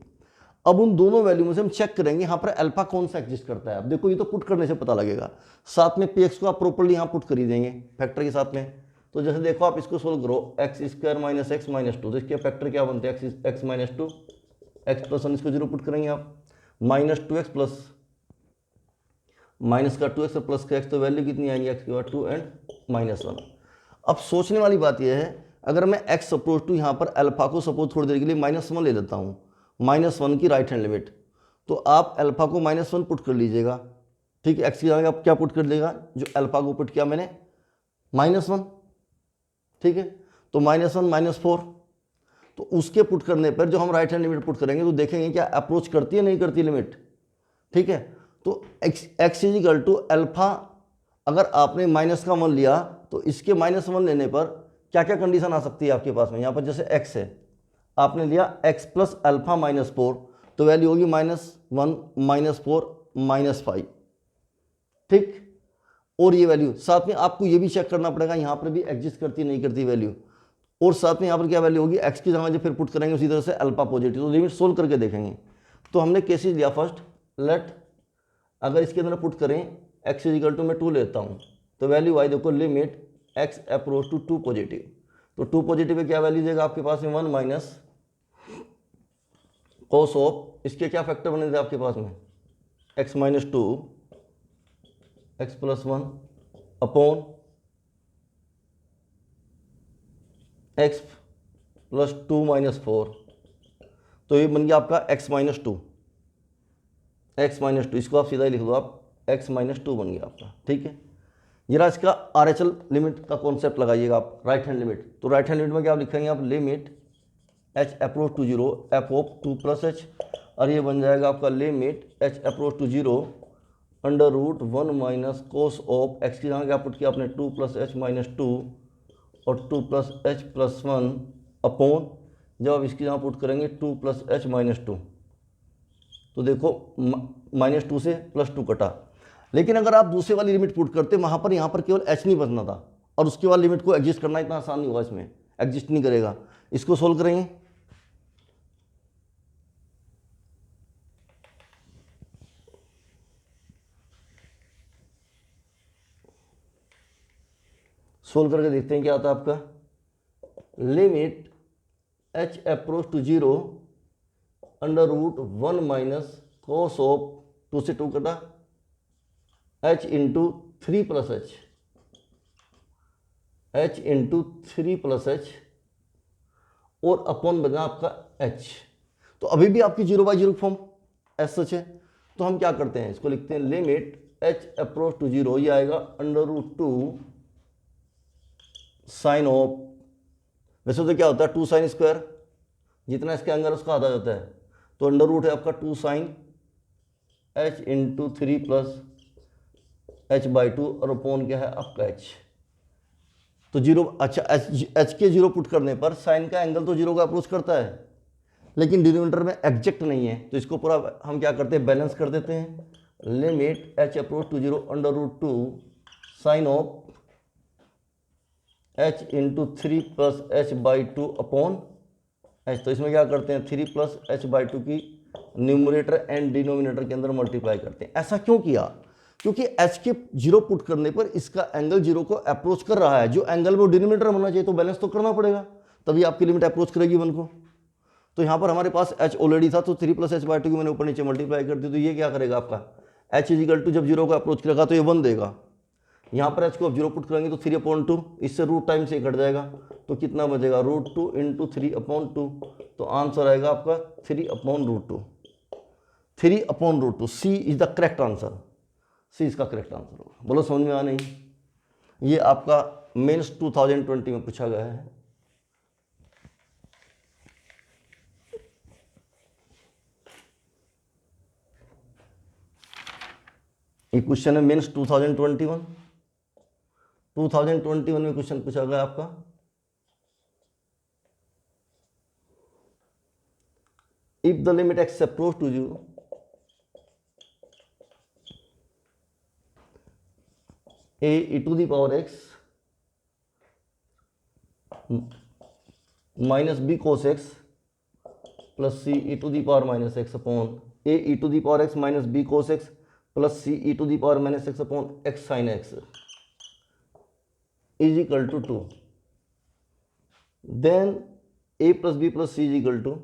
अब उन दोनों वैल्यू में से हम चेक करेंगे यहाँ पर अल्फा कौन सा एग्जिस्ट करता है। अब देखो ये तो पुट करने से पता लगेगा, साथ में पी एक्स को आप प्रॉपर्ली यहाँ पुट कर ही देंगे फैक्टर के साथ में। तो जैसे देखो आप इसको सोल्व करो, x square minus x minus two, तो इसके फैक्टर क्या बनते हैं, x minus two, x plus one, इसको जीरो पुट करेंगे आप, minus two x plus minus का टू एक्स और प्लस का एक्स, तो वैल्यू कितनी आएगी एक्स के बाद टू एंड माइनस वन। अब सोचने वाली बात यह है, अगर मैं एक्स सपोज टू यहाँ पर अल्फा को सपोज थोड़ी देर के लिए माइनस वन ले लेता हूँ, माइनस वन की राइट हैंड लिमिट, तो आप अल्फा को माइनस वन पुट कर लीजिएगा, ठीक है। एक्स की जगह आप क्या पुट कर देगा, जो अल्फा को पुट किया मैंने माइनस वन, ठीक है। तो माइनस वन माइनस फोर, तो उसके पुट करने पर जो हम राइट हैंड लिमिट पुट करेंगे तो देखेंगे क्या अप्रोच करती है नहीं करती लिमिट, ठीक है। तो x is equal to alpha, अगर आपने माइनस का वन लिया तो इसके माइनस वन लेने पर क्या क्या कंडीशन आ सकती है आपके पास में। यहाँ पर जैसे एक्स है, आपने लिया x plus alpha minus four, तो वैल्यू होगी minus one minus four minus five, ठीक। और ये वैल्यू साथ में आपको ये भी चेक करना पड़ेगा यहाँ पर भी एग्जिस्ट करती नहीं करती वैल्यू, और साथ में यहाँ पर क्या वैल्यू होगी, एक्स की जगह जो फिर पुट करेंगे उसी तरह से अल्फा पॉजिटिव, तो लिमिट सोल्व करके देखेंगे। तो हमने केसेस लिया फर्स्ट, लेट अगर इसके अंदर पुट करें एक्स इज इक्वल टू मैं टू लेता हूँ, तो वैल्यू आई देखो limit x approach to two positive, तो टू पॉजिटिव में क्या वैल्यू देगा आपके पास में वन माइनस कोस ऑफ, इसके क्या फैक्टर बने थे आपके पास में, x minus two x plus one upon x plus two minus four, तो ये बन गया आपका x minus two, x minus two, इसको आप सीधा ही लिख दो आप, एक्स माइनस टू बन गया आपका, ठीक है। जरा इसका आर एच एल लिमिट का कॉन्सेप्ट लगाइएगा आप, राइट हैंड लिमिट, तो राइट हैंड लिमिट में क्या आप लिखेंगे आप, limit h approach to zero f of two plus h, और ये बन जाएगा आपका limit h approach to zero under root one minus cos of, x की जगह क्या पुट किया आपने two plus h minus two और two plus h plus one upon, जब आप इसकी जगह पुट करेंगे to plus h minus to, तो देखो माइनस टू से प्लस टू कटा। लेकिन अगर आप दूसरे वाली लिमिट पुट करते वहाँ पर यहाँ पर केवल एच नहीं बचना था, और उसके बाद लिमिट को एग्जिस्ट करना इतना आसान नहीं होगा, इसमें एग्जिस्ट नहीं करेगा। इसको सोल्व करेंगे, सोल्व करके देखते हैं क्या आता है आपका, limit h approach to zero under root one minus cos of, two से टू कटा, h into three plus h, h into three plus h, और अपॉन बना आपका एच। तो अभी भी आपकी zero by zero form as such है, तो हम क्या करते हैं, इसको लिखते हैं limit h approach to zero, ये आएगा under root two sine of, वैसे तो क्या होता है टू साइन स्क्वायर, जितना इसके अंदर उसका आधा होता है, तो अंडर रूट है आपका two sine h into three plus h by two, और अपॉन क्या है आपका एच। तो जीरो, अच्छा एच के जीरो पुट करने पर साइन का एंगल तो जीरो का अप्रोच करता है, लेकिन डिनोमिनेटर में एग्जैक्ट नहीं है, तो इसको पूरा हम क्या करते हैं, बैलेंस कर देते हैं। Limit h approach to zero under root two sine of h into three plus h by two upon h, तो इसमें क्या करते हैं, three plus h by two की न्यूमरेटर एंड डिनोमिनेटर के अंदर मल्टीप्लाई करते हैं। ऐसा क्यों किया, क्योंकि एच के जीरो पुट करने पर इसका एंगल जीरो को अप्रोच कर रहा है, जो एंगल वो डिनोमिनेटर होना चाहिए, तो बैलेंस तो करना पड़ेगा, तभी आपकी लिमिट अप्रोच करेगी वन को। तो यहाँ पर हमारे पास एच ऑलरेडी था, तो three plus h by two की मैंने ऊपर नीचे मल्टीप्लाई कर दी, तो ये क्या करेगा आपका, एच इज इक्वल टू जब जीरो को अप्रोच करेगा तो ये वन देगा, यहाँ पर एच को अब जीरो पुट करेंगे तो थ्री अपॉन टू, इससे रूट टाइम से कट जाएगा, तो कितना बचेगा, root two into three upon two, तो आंसर आएगा आपका three upon root two, three upon root two, C is the correct answer, C इसका करेक्ट आंसर होगा। बोलो समझ में आ नहीं, ये आपका मेंस 2020 में पूछा गया है। ये क्वेश्चन है मेंस 2021 में क्वेश्चन पूछा गया आपका। If the limit x approach to zero a to the power x minus b cos x plus c e to the power minus x upon a e to the power x minus b cos x plus c e to the power minus x upon x sine x is equal to 2। Then a plus b plus c is equal to,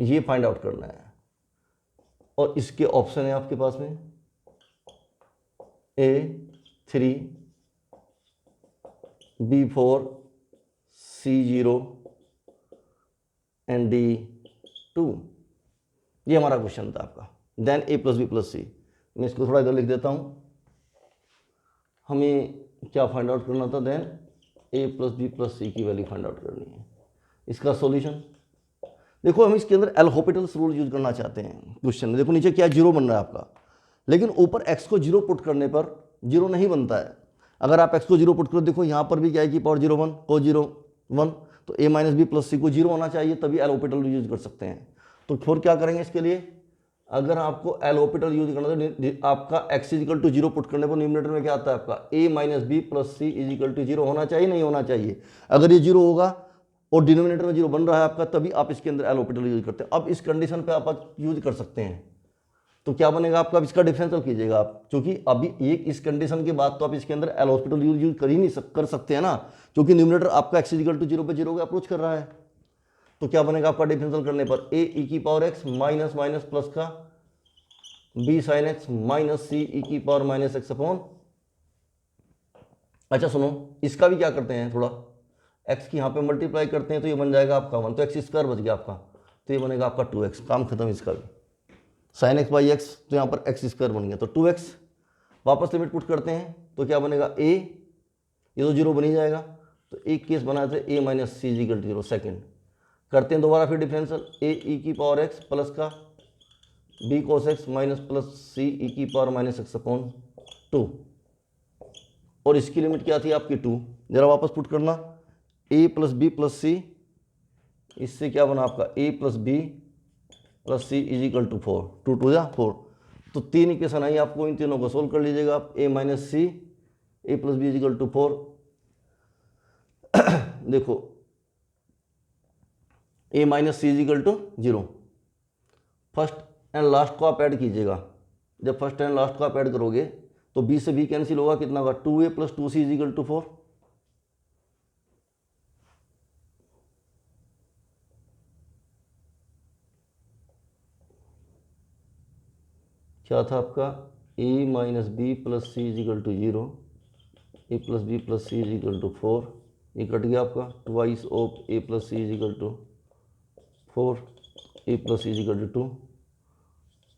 ये find out करना है और इसके option है आपके पास में A3 B4 C0 and D2। ये हमारा क्वेश्चन था आपका। Then a plus b plus c, मैं इसको थोड़ा इधर लिख देता हूं। हमें क्या फाइंड आउट करना था? Then a plus b plus c की वैल्यू फाइंड आउट करनी है। इसका सॉल्यूशन देखो, हम इसके अंदर एल हॉपिटल्स रूल यूज करना चाहते हैं क्वेश्चन में। देखो नीचे क्या जीरो बन रहा है आपका, लेकिन ऊपर x को जीरो पुट करने पर जीरो नहीं बनता है। अगर आप x को जीरो पुट करो, देखो यहाँ पर भी क्या है कि पावर 0 1 को 0 1, तो a माइनस बी प्लस सी को जीरो होना चाहिए, तभी एल हॉपिटल यूज कर सकते हैं। तो फिर क्या करेंगे इसके लिए? अगर आपको एल हॉपिटल यूज करना तो आपका x is equal to zero put करने पर न्यूमरेटर में क्या आता है आपका a minus b plus c is equal to zero होना चाहिए, नहीं होना चाहिए? अगर ये जीरो होगा और डिनोमिनेटर में जीरो बन रहा है आपका, तभी आप इसके अंदर एल हॉपिटल यूज करते हैं। अब इस कंडीशन पे आप यूज कर सकते हैं, तो क्या बनेगा आपका? अब इसका डिफरेंशियल कीजिएगा आप, क्योंकि अभी एक इस कंडीशन के बाद तो आप इसके अंदर एल हॉस्पिटल यूज कर ही नहीं कर सकते हैं ना, क्योंकि न्यूमरेटर आपका एक्स इजिकल टू जीरो पे जीरो का अप्रोच कर रहा है। तो क्या बनेगा आपका डिफरेंशियल करने पर? ए ई की power x minus minus plus का बी साइन एक्स माइनस सी ई की पावर माइनस एक्स अपॉन। अच्छा सुनो, इसका भी क्या करते हैं, थोड़ा एक्स की यहाँ पे मल्टीप्लाई करते हैं, तो ये बन जाएगा आपका 1, तो एक्स स्क्वायर बच गया आपका, तो ये बनेगा आपका 2x। काम खत्म इसका भी। साइन एक्स बाई एक्स, तो यहाँ पर एक्स स्क्वायर बन गया, तो 2x। वापस लिमिट पुट करते हैं तो क्या बनेगा? a, ये तो जीरो बन ही जाएगा, तो एक केस बनाते हैं a minus c is equal to zero. Second करते हैं दोबारा फिर डिफरेंशियल, a ई की पावर एक्स प्लस का b cos x minus plus c e की पावर माइनस एक्स अपॉन 2, और इसकी लिमिट क्या थी आपकी 2। जरा वापस पुट करना, a plus b plus c, इससे क्या बना आपका a plus b plus c is equal to 4, 2 2 या 4, तो 3 इक्वेशन आई आपको, इन तीनों को सोल्व कर लीजिएगा आप। a minus c a plus b is equal to 4। देखो a minus c is equal to 0, first and last को आप ऐड कीजिएगा। जब फर्स्ट एंड लास्ट को आप ऐड करोगे तो b से b कैंसिल होगा, कितना होगा? 2a plus 2c is equal to 4। क्या था आपका? a minus b plus c is equal to 0, a plus b plus c is equal to 4, ये कट गया आपका। Twice of a plus c is equal to 4, a plus c is equal to 2,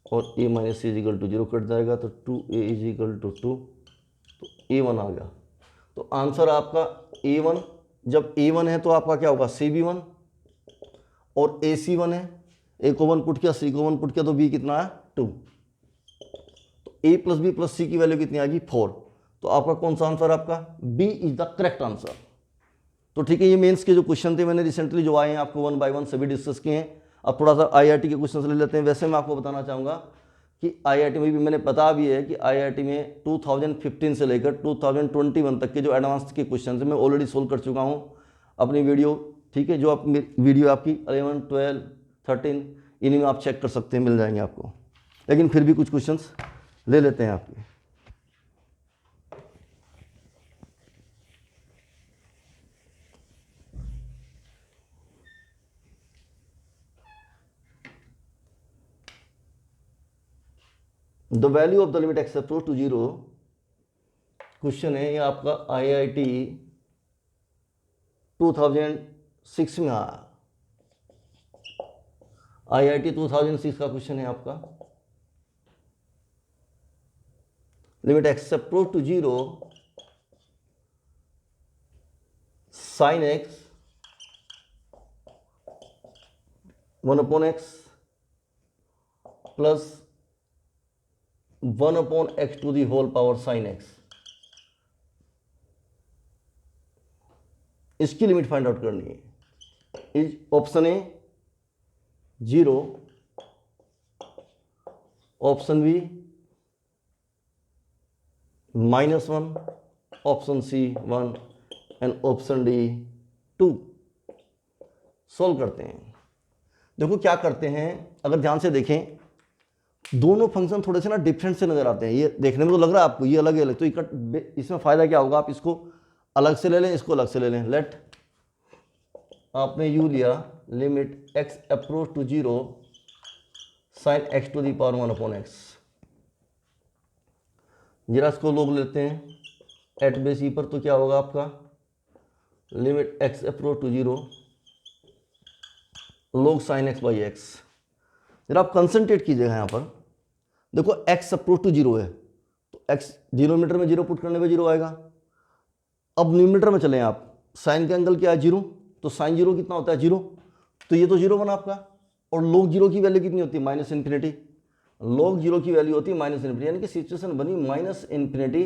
और a minus c is equal to 0 cut जाएगा, तो 2a is equal to 2, तो a1 आ गया। तो answer आपका a1, जब a1 है तो आपका क्या होगा? cb1, और ac1 है, a को 1 पुट किया, c को 1 पुट किया, तो b कितना है? 2। a plus b plus c की वैल्यू कितनी आएगी? 4। तो आपका कौन सा आंसर? आपका B is the correct answer. तो ठीक है, ये मेंस के जो क्वेश्चन थे मैंने रिसेंटली जो आए हैं आपको 1 बाय 1 सभी डिस्कस किए हैं। अब थोड़ा सा आईआईटी के क्वेश्चन ले लेते हैं। वैसे मैं आपको बताना चाहूँगा कि आईआईटी में भी मैंने पता भी है कि आईआईटी में 2015 से लेकर 2021 तक के जो एडवांस के क्वेश्चन है मैं ऑलरेडी सोल्व कर चुका हूँ अपनी वीडियो। ठीक है, जो आप वीडियो आपकी 11 12 13 इन्हीं में आप चेक कर सकते हैं, मिल जाएंगे आपको। लेकिन फिर भी कुछ क्वेश्चन ले लेते हैं आपके। The value of the limit x approach to 0, question है ये आपका आईआईटी 2006 में आया। आईआईटी 2006 का क्वेश्चन है आपका। Limit x approach to 0 sine x 1 upon x plus 1 upon x to the whole power sine x, इसकी लिमिट फाइंड आउट करनी है। Is option A 0, option B -1, option C 1 and option D 2। Solve करते हैं। देखो क्या करते हैं, अगर ध्यान से देखें दोनों फंक्शन थोड़े से ना डिफरेंट से नजर आते हैं। ये देखने में तो लग रहा है आपको ये अलग है अलग, तो इसमें फायदा क्या होगा, आप इसको अलग से ले लें, इसको अलग से ले लें। लेट आपने यू लिया, limit x approach to 0 sine x to the power 1 upon x. जरा इसको लोग लेते हैं एट बेस ई पर, तो क्या होगा आपका limit x approach to 0 log sine x by x. जरा आप कंसंट्रेट कीजिएगा यहाँ पर, देखो एक्स अप्रोच टू 0 है तो एक्स डिनोमिनेटर में 0 पुट करने पे 0 आएगा। अब न्यूमिनेटर में चलें आप, साइन का एंगल क्या है 0, तो साइन 0 कितना होता है 0, तो ये तो 0 बना आपका। और log 0 की वैल्यू कितनी होती है माइनस इन्फिनिटी, log 0 की वैल्यू होती है माइनस इन्फिनिटी, यानी कि सिचुएशन बनी minus infinity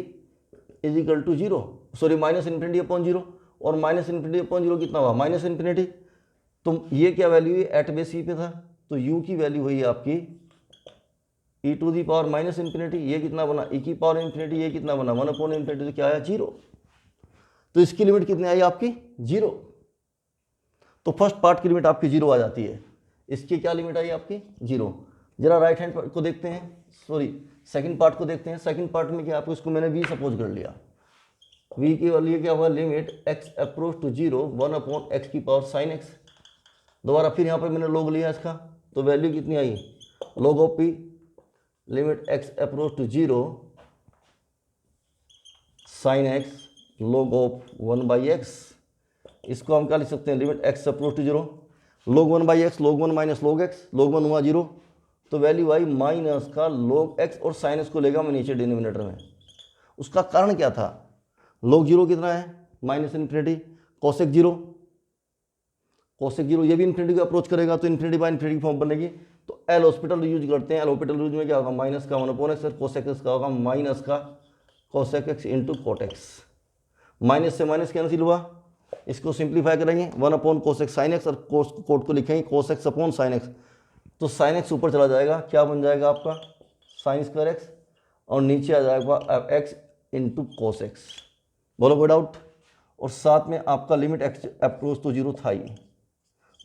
is equal to 0, sorry minus infinity upon 0, और माइनस इन्फिनिटी अपॉन 0 कितना हुआ माइनस इन्फिनिटी। तो ये क्या वैल्यू है एट बेस ई पे था, तो u की वैल्यू हुई आपकी e to the power minus infinity, ये कितना बना e की पावर इन्फिनिटी, ये कितना बना 1 अपॉन इन्फिनिटी, तो क्या आया 0। तो इसकी लिमिट कितनी आई आपकी 0। तो फर्स्ट पार्ट की लिमिट आपकी 0 आ जाती है, इसकी क्या लिमिट आई आपकी 0। जरा राइट हैंड को देखते हैं, सॉरी सेकंड पार्ट को देखते हैं। सेकंड पार्ट में क्या आपको, इसको मैंने v सपोज कर लिया, v की वैल्यू क्या हुआ limit x approach to 0 1 upon x की पावर साइन x। दोबारा फिर यहाँ पर मैंने log लिया इसका, तो वैल्यू कितनी आई log of p limit x approach to 0 sine x log of 1 by x. इसको हम क्या लिख सकते हैं limit x approach to 0 log 1 by x, log 1 minus log x, log 1 हुआ 0, तो वैल्यू आई माइनस का log x, और साइन x को लेगा मैं नीचे डिनोमिनेटर में। उसका कारण क्या था, log 0 कितना है माइनस इन्फिनिटी, कोसेक 0, कोसेक 0 ये भी इन्फिनिटी को अप्रोच करेगा तो इन्फिनिटी बाय इन्फिनिटी फॉर्म बनेगी। तो एल हॉस्पिटल यूज करते हैं, एल हॉस्पिटल यूज में क्या होगा माइनस का 1 अपॉन एक्स, और कोसेक एक्स का होगा माइनस का cosec x into coat x. Minus से माइनस कैंसिल हुआ, इसको सिंप्लीफाई करेंगे 1 अपॉन कोसेक साइन एक्स, और कोट को लिखेंगे कोसेक्स अपॉन साइन एक्स, तो साइन एक्स ऊपर चला जाएगा, क्या बन जाएगा आपका साइन स्क्वायर एक्स, और नीचे आ जाएगा एक्स इंटू कोस एक्स। बोलो कोई डाउट। और साथ में आपका लिमिट एक्स अप्रोच टू 0 था ही।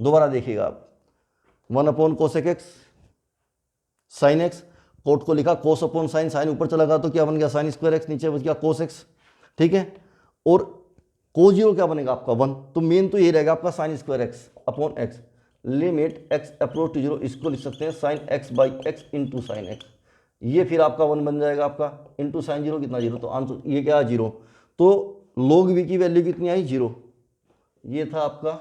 दोबारा देखिएगा आप 1 upon cosec x sine x, cot को लिखा कोस अपॉन साइन, साइन ऊपर चला गया तो क्या बन गया साइन स्क्वायर एक्स, नीचे बच गया कोस एक्स, ठीक है। और कोस 0 क्या बनेगा आपका 1, तो मेन तो ये रहेगा आपका sine square x upon x limit x approach to 0, इसको लिख सकते हैं sine x by x into sine x, ये फिर आपका 1 बन जाएगा आपका, इंटू साइन 0 कितना 0, तो आंसर ये क्या है 0। तो log v की वैल्यू कितनी आई 0, ये था आपका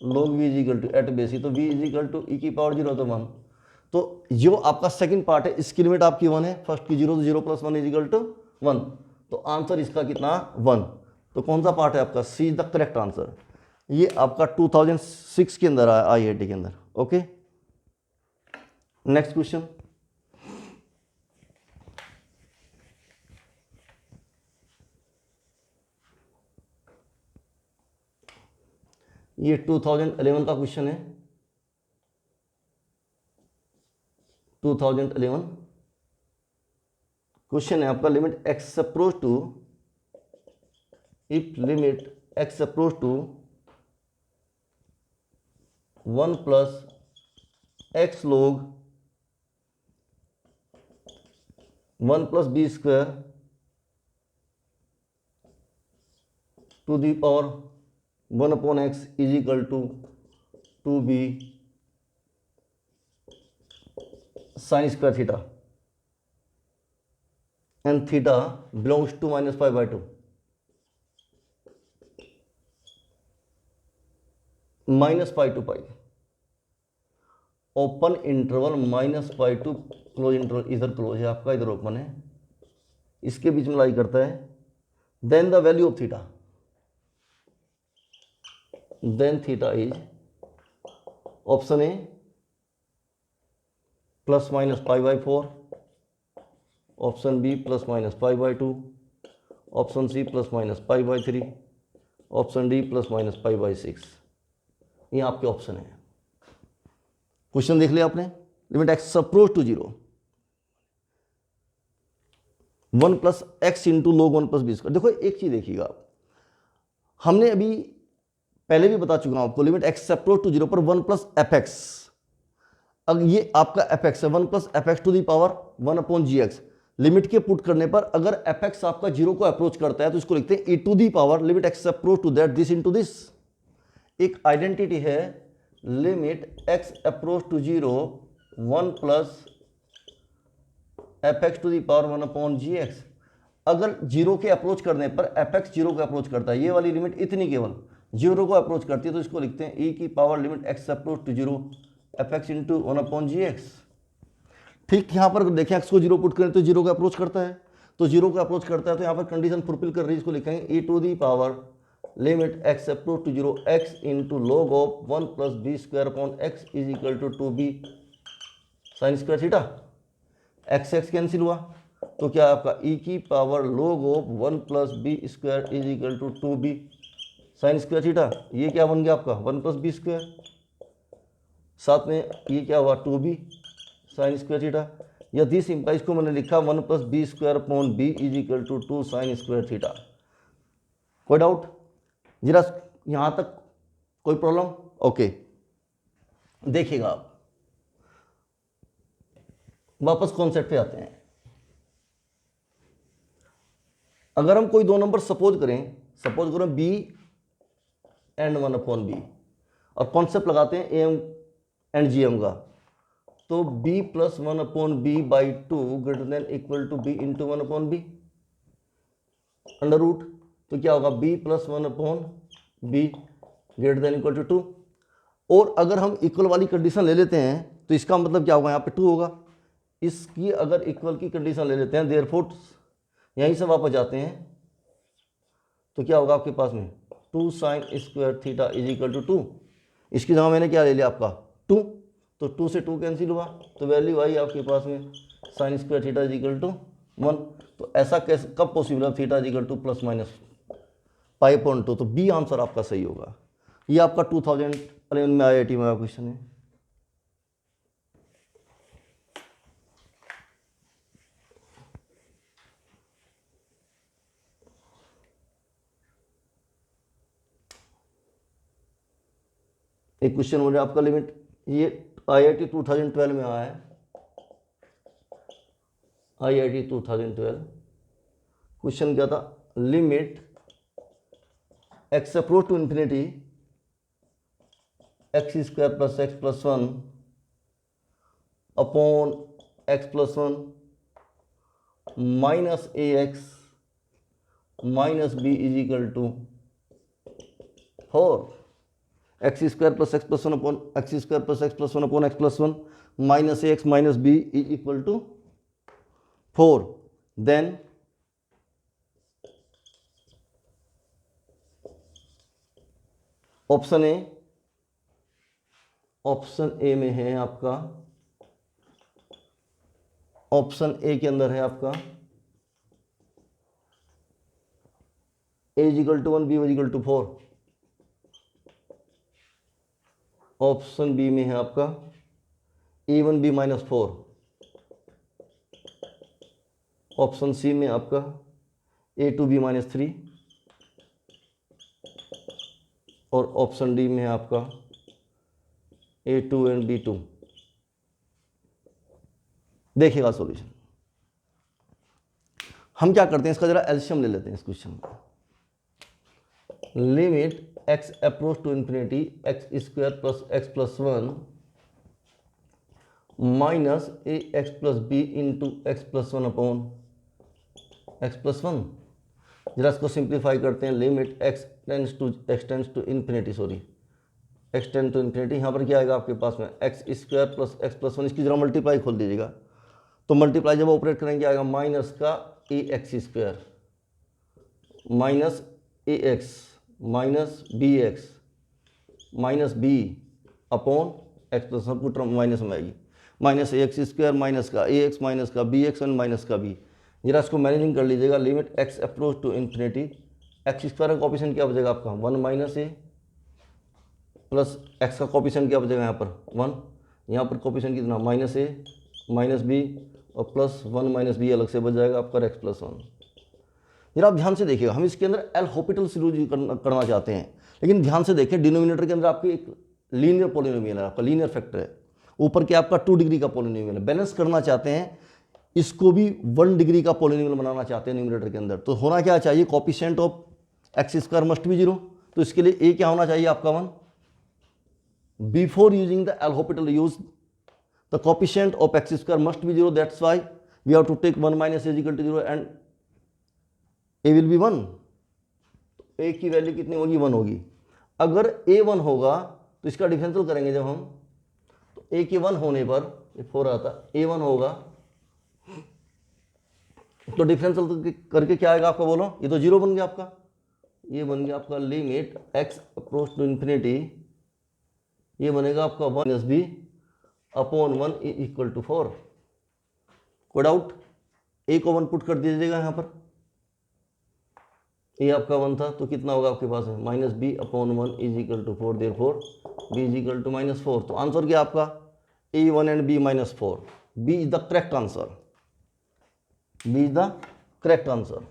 log v is equal to एट बेसी, तो v is equal to e की पावर 0 तो 1। तो जो आपका सेकंड पार्ट है इसकी लिमिट आपकी 1 है, फर्स्ट की 0 तो 0 प्लस 1 इज इक्वल टू 1, तो आंसर इसका कितना 1। तो कौन सा पार्ट है आपका C is the correct answer. ये आपका 2006 के अंदर आया IIT के अंदर। ओके नेक्स्ट क्वेश्चन, ये 2011 का क्वेश्चन है, 2011 क्वेश्चन है आपका limit x approach to, if limit x approach to 1 plus x log 1 plus b square to the power 1 upon x is equal to 2b sine square theta, and theta belongs to minus pi by 2, minus pi to pi, open interval minus pi to close interval, इधर close है आपका इधर open है, इसके बीच में lie करता है। Then the value of theta, then theta is option A plus minus pi by 4, option B plus minus pi by 2, option C plus minus pi by 3, option D plus minus pi by 6। ये आपके option है। Question देख लिया आपने, limit x approach to 0 1 plus x into log 1 plus b square. देखो एक चीज देखिएगा, हमने अभी पहले भी बता चुका हूं आपको, लिमिट एक्स अप्रोच टू 0 पर 1 प्लस एफ एक्स। अब ये आपका एफ एक्स है, 1 plus f x to the power 1 upon g x. Limit के पुट करने पर अगर एफ एक्स आपका 0 को अप्रोच करता है तो इसको लिखते हैं a to the power limit x approach to that this into this. एक आइडेंटिटी है limit x approach to 0 1 plus f x to the power 1 upon g x. अगर 0 के अप्रोच करने पर एफ एक्स 0 को अप्रोच करता है, ये वाली लिमिट इतनी केवल 0 को अप्रोच करती है, तो इसको लिखते हैं e की power limit x approach to 0 f x into 1 upon g x. ठीक, यहाँ पर देखें एक्स को 0 पुट करें तो 0 को अप्रोच करता है, तो 0 को अप्रोच करता है तो यहाँ पर कंडीशन फुलफिल कर रही है, इसको लिखेंगे e to the power limit x approach to 0 x into log of 1 plus b square upon x is equal to 2b sine square theta. X x cancel हुआ तो क्या आपका e की power log of 1 plus b square is equal to 2b sine square theta. ये क्या बन गया आपका 1 प्लस बी स्क्वायर, साथ में ये क्या हुआ 2b साइन स्क्वायर थीटा। या दिस इंप्लाइज को मैंने लिखा 1 plus b square upon b is equal to 2 sine square theta. कोई डाउट जरा यहाँ तक, कोई प्रॉब्लम? ओके, देखिएगा आप, वापस कॉन्सेप्ट पे आते हैं। अगर हम कोई दो नंबर सपोज करें b एंड 1 अपॉन बी, और कॉन्सेप्ट लगाते हैं am एंड gm का, तो b plus 1 upon b by 2 greater than equal to b into 1 upon b under root, तो क्या होगा b plus 1 upon b greater than equal to 2। और अगर हम इक्वल वाली कंडीशन ले लेते हैं तो इसका मतलब क्या होगा, यहाँ पे 2 होगा। इसकी अगर इक्वल की कंडीशन ले लेते हैं, देयरफॉर यहीं से वापस जाते हैं तो क्या होगा आपके पास में 2 sine square theta is equal to 2। इसकी जगह मैंने क्या ले लिया आपका 2, तो 2 से 2 कैंसिल हुआ तो वैल्यू आई आपके पास में sine square theta is equal to 1। तो ऐसा कैसे कब पॉसिबल है, theta is equal to plus minus pi point 2, तो बी आंसर आपका सही होगा। ये आपका 2011 में IIT में क्वेश्चन है। एक क्वेश्चन हो रहा है आपका लिमिट, ये IIT 2012 में आया है, IIT 2012। क्वेश्चन क्या था, limit x approach to infinity x square plus x plus 1 upon x plus 1 minus a x minus b is equal to 4। X square plus x plus 1 upon x square plus x plus 1 upon x plus 1 minus a x minus b is equal to 4। Then option A में है आपका, option A के अंदर है आपका a is equal to 1 b is equal to 4। Option B में है आपका A1 B minus 4। Option C में आपका A2 B माइनस 3 और ऑप्शन डी में है आपका A2 एंड B2। देखिएगा सॉल्यूशन, हम क्या करते हैं इसका जरा एलसीएम ले लेते हैं इस क्वेश्चन का। Limit x approach to infinity x square plus x plus 1 minus a x plus b into x plus 1 upon x plus 1। जरा इसको सिंप्लीफाई करते हैं। Limit x tends to infinity, sorry x tend to infinity. यहाँ पर क्या आएगा आपके पास में x square plus x plus 1, इसकी जरा मल्टीप्लाई खोल दीजिएगा, तो मल्टीप्लाई जब ऑपरेट करेंगे आएगा माइनस का a x square minus a x minus b x minus b upon x plus, सबको टर्म माइनस में आएगी, minus a x square minus का ए एक्स माइनस का बी एक्स एंड माइनस का बी। जरा इसको मैनेजिंग कर लीजिएगा। Limit x approach to infinity, x square का कॉपिशन क्या बचेगा आपका 1 माइनस ए प्लस एक्स का कॉपिशन क्या बचेगा यहाँ पर 1, यहाँ पर कॉपिशन कितना माइनस ए माइनस बी और प्लस 1 माइनस बी अलग से बच जाएगा आपका एक्स प्लस 1। जरा आप ध्यान से देखिएगा, हम इसके अंदर एल हॉपिटल सीरीज करना चाहते हैं, लेकिन ध्यान से देखें डिनोमिनेटर के अंदर आपकी एक लीनियर पॉलिनोमियल है, आपका लीनियर फैक्टर है, ऊपर के आपका 2 डिग्री का पॉलिनोमियल है। बैलेंस करना चाहते हैं, इसको भी 1 डिग्री का पॉलिनोमियल बनाना चाहते हैं न्यूमरेटर के अंदर, तो होना क्या चाहिए, coefficient of x square must be 0। तो इसके लिए ए क्या होना चाहिए आपका 1। Before using the L'Hopital use the coefficient of x square must be 0, that's why we have to take 1 minus a equal to 0 and a will be 1। A की वैल्यू कितनी होगी, 1 होगी। अगर ए 1 होगा तो इसका डिफरेंशियल करेंगे जब हम, तो ए के 1 होने पर, ये 4 आता, ए 1 होगा तो डिफरेंशियल करके क्या आएगा आपका, बोलो। ये तो 0 बन गया आपका, ये बन गया आपका limit x approach to infinity, ये बनेगा आपका 1 minus b upon 1 equal to 4। कोई डाउट? ए को 1 पुट कर दीजिएगा यहाँ पर, ये आपका 1 था तो कितना होगा आपके पास है, minus b upon 1 is equal to 4, therefore b is equal to -4। तो आंसर क्या आपका, A1 and B -4। B is the correct answer, b is the correct answer.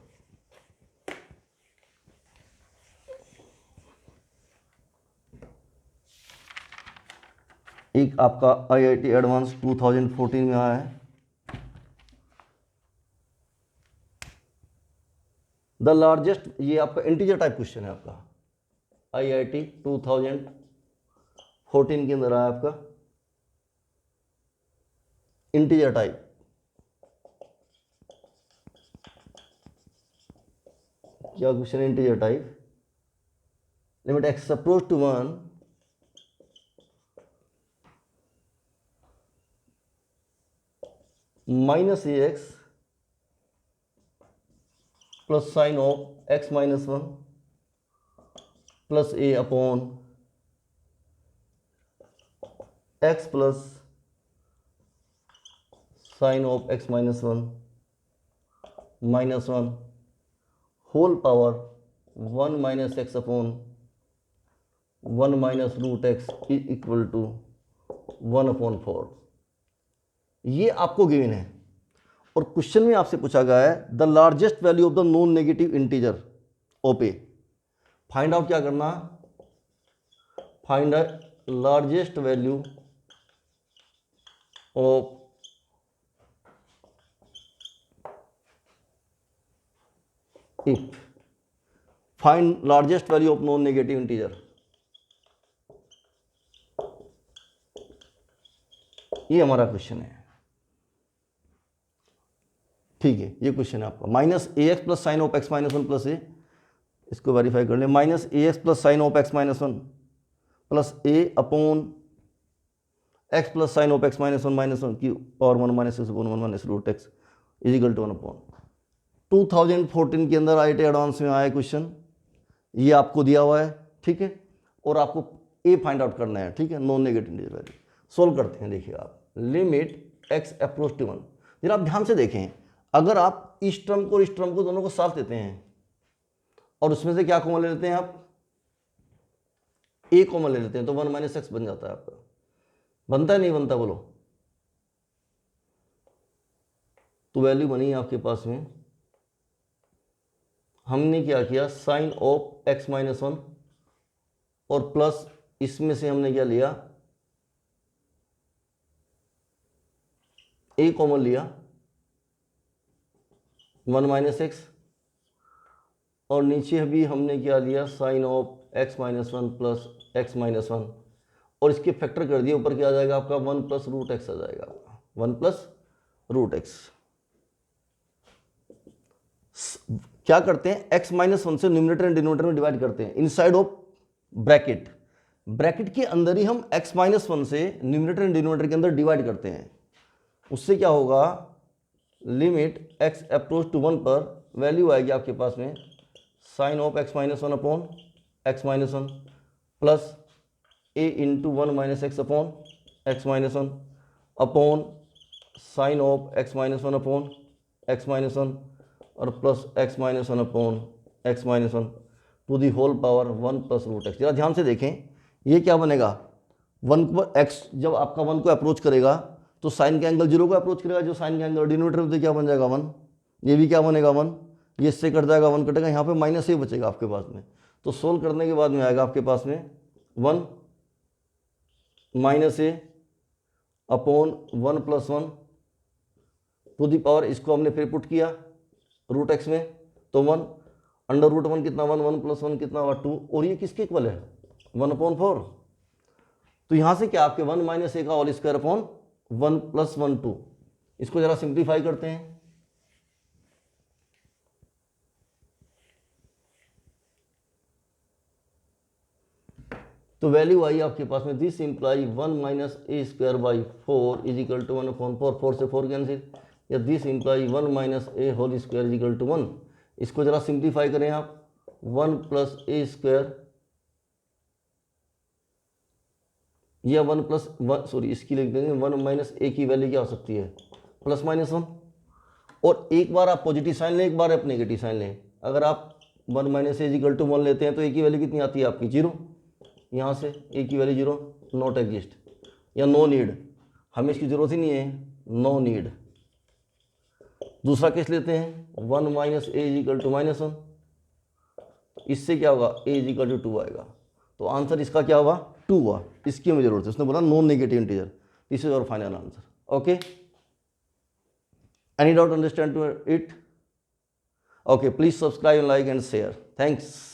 एक आपका IIT एडवांस 2014 में आया है, द लार्जेस्ट, ये आपका इंटीजर टाइप क्वेश्चन है आपका, IIT 2014 के अंदर आया आपका इंटीजर टाइप। क्या क्वेश्चन है, integer type, limit x approach to 1 minus a x plus sine of x minus 1 plus a upon x plus sine of x minus 1 whole power 1 minus x upon 1 minus root x equal to 1/4। ये आपको given है और question में आपसे पूछा गया है the largest value of the non negative integer of A. Find out क्या करना, find largest value of if, find largest value of non negative integer. ये हमारा क्वेश्चन है, ठीक है। ये क्वेश्चन है आपका minus a x plus sine of x minus 1 plus a, इसको वेरीफाई कर ले, minus a x plus sine of x minus 1 plus a upon x plus sine of x minus 1 की power 1 minus x upon 1 minus root x is equal to 1/। 2014 के अंदर IIT advance में आया question, ये आपको दिया हुआ है, ठीक है, और आपको ए फाइंड आउट करना है, ठीक है, non negative integer value. Solve करते हैं, देखिए आप, लिमिट एक्स अप्रोच टू 1। जरा आप ध्यान से देखें, अगर आप इस टर्म को और इस टर्म को दोनों को साथ देते हैं और उसमें से क्या कॉमन ले लेते हैं आप, ए कॉमन ले लेते हैं, तो 1 माइनस एक्स बन जाता है आपका। बनता है नहीं बनता, बोलो। तो वैल्यू बनी आपके पास में, हमने क्या किया, साइन ऑफ एक्स माइनस 1 और प्लस इसमें से हमने क्या लिया, ए कॉमन लिया, 1 माइनस एक्स, और नीचे भी हमने क्या लिया, sine of x minus 1 plus x minus 1, और इसके फैक्टर कर दिया, ऊपर क्या आ जाएगा आपका 1 प्लस रूट एक्स आ जाएगा, 1 प्लस रूट एक्स। क्या करते हैं, एक्स माइनस 1 से न्यूमरेटर एंड डिनोमिनेटर में डिवाइड करते हैं, इनसाइड ऑफ ब्रैकेट, ब्रैकेट के अंदर ही हम एक्स माइनस 1 से न्यूमरेटर एंड डिनोमिनेटर के अंदर डिवाइड करते हैं। उससे क्या होगा, लिमिट एक्स अप्रोच टू 1 पर वैल्यू आएगी आपके पास में sine of x minus 1 upon x minus 1 plus a into 1 minus x upon x minus 1 upon sine of x minus 1 upon x minus 1 और plus x minus 1 upon x minus 1 to the whole power 1 plus root x. जरा ध्यान से देखें, ये क्या बनेगा, 1 को x जब आपका 1 को अप्रोच करेगा तो साइन का एंगल 0 को अप्रोच करेगा, जो साइन का एंगल डिनोमिनेटर में क्या बन जाएगा 1, ये भी क्या बनेगा 1, ये इससे कट जाएगा 1 कटेगा, यहाँ पे माइनस ए बचेगा आपके पास में, तो सोल्व करने के बाद में आएगा आपके पास में 1 minus a upon 1 plus 1 to the power, इसको हमने फिर पुट किया रूट एक्स में, तो 1 अंडर रूट 1 कितना 1, 1 प्लस 1 कितना हुआ 2, और ये किसके इक्वल है 1/4। तो यहाँ से क्या आपके 1 माइनस ए का होल स्क्वायर अपॉन 1 प्लस 1 2, इसको जरा सिंप्लीफाई करते हैं। तो वैल्यू आई आपके पास में, this imply 1 minus a square by 4 is equal to 1/4, 4 से 4 कैंसिल, या this imply 1 minus a whole square is equal to 1। इसको जरा सिंप्लीफाई करें आप, 1 प्लस ए स्क्वायर, या 1 प्लस 1, सॉरी इसकी लिख देंगे 1 माइनस ए की वैल्यू क्या हो सकती है प्लस माइनस 1, और एक बार आप पॉजिटिव साइन लें, एक बार आप नेगेटिव साइन लें। अगर आप 1 माइनस ए इक्वल टू 1 लेते हैं तो ए की वैल्यू कितनी आती है आपकी 0, यहाँ से ए की वैल्यू 0, नॉट एग्जिस्ट या नो नीड, हमें इसकी ज़रूरत ही नहीं है, नो नीड। दूसरा केस लेते हैं 1 माइनस ए इक्वल टू -1, इससे क्या होगा ए इक्वल टू 2 आएगा, तो आंसर इसका क्या हुआ 2 हुआ, इसकी हमें जरूरत है, उसने बोला non negative integer, this is our final answer. Okay, any doubt understand to it? Okay, please subscribe, like and share, thanks.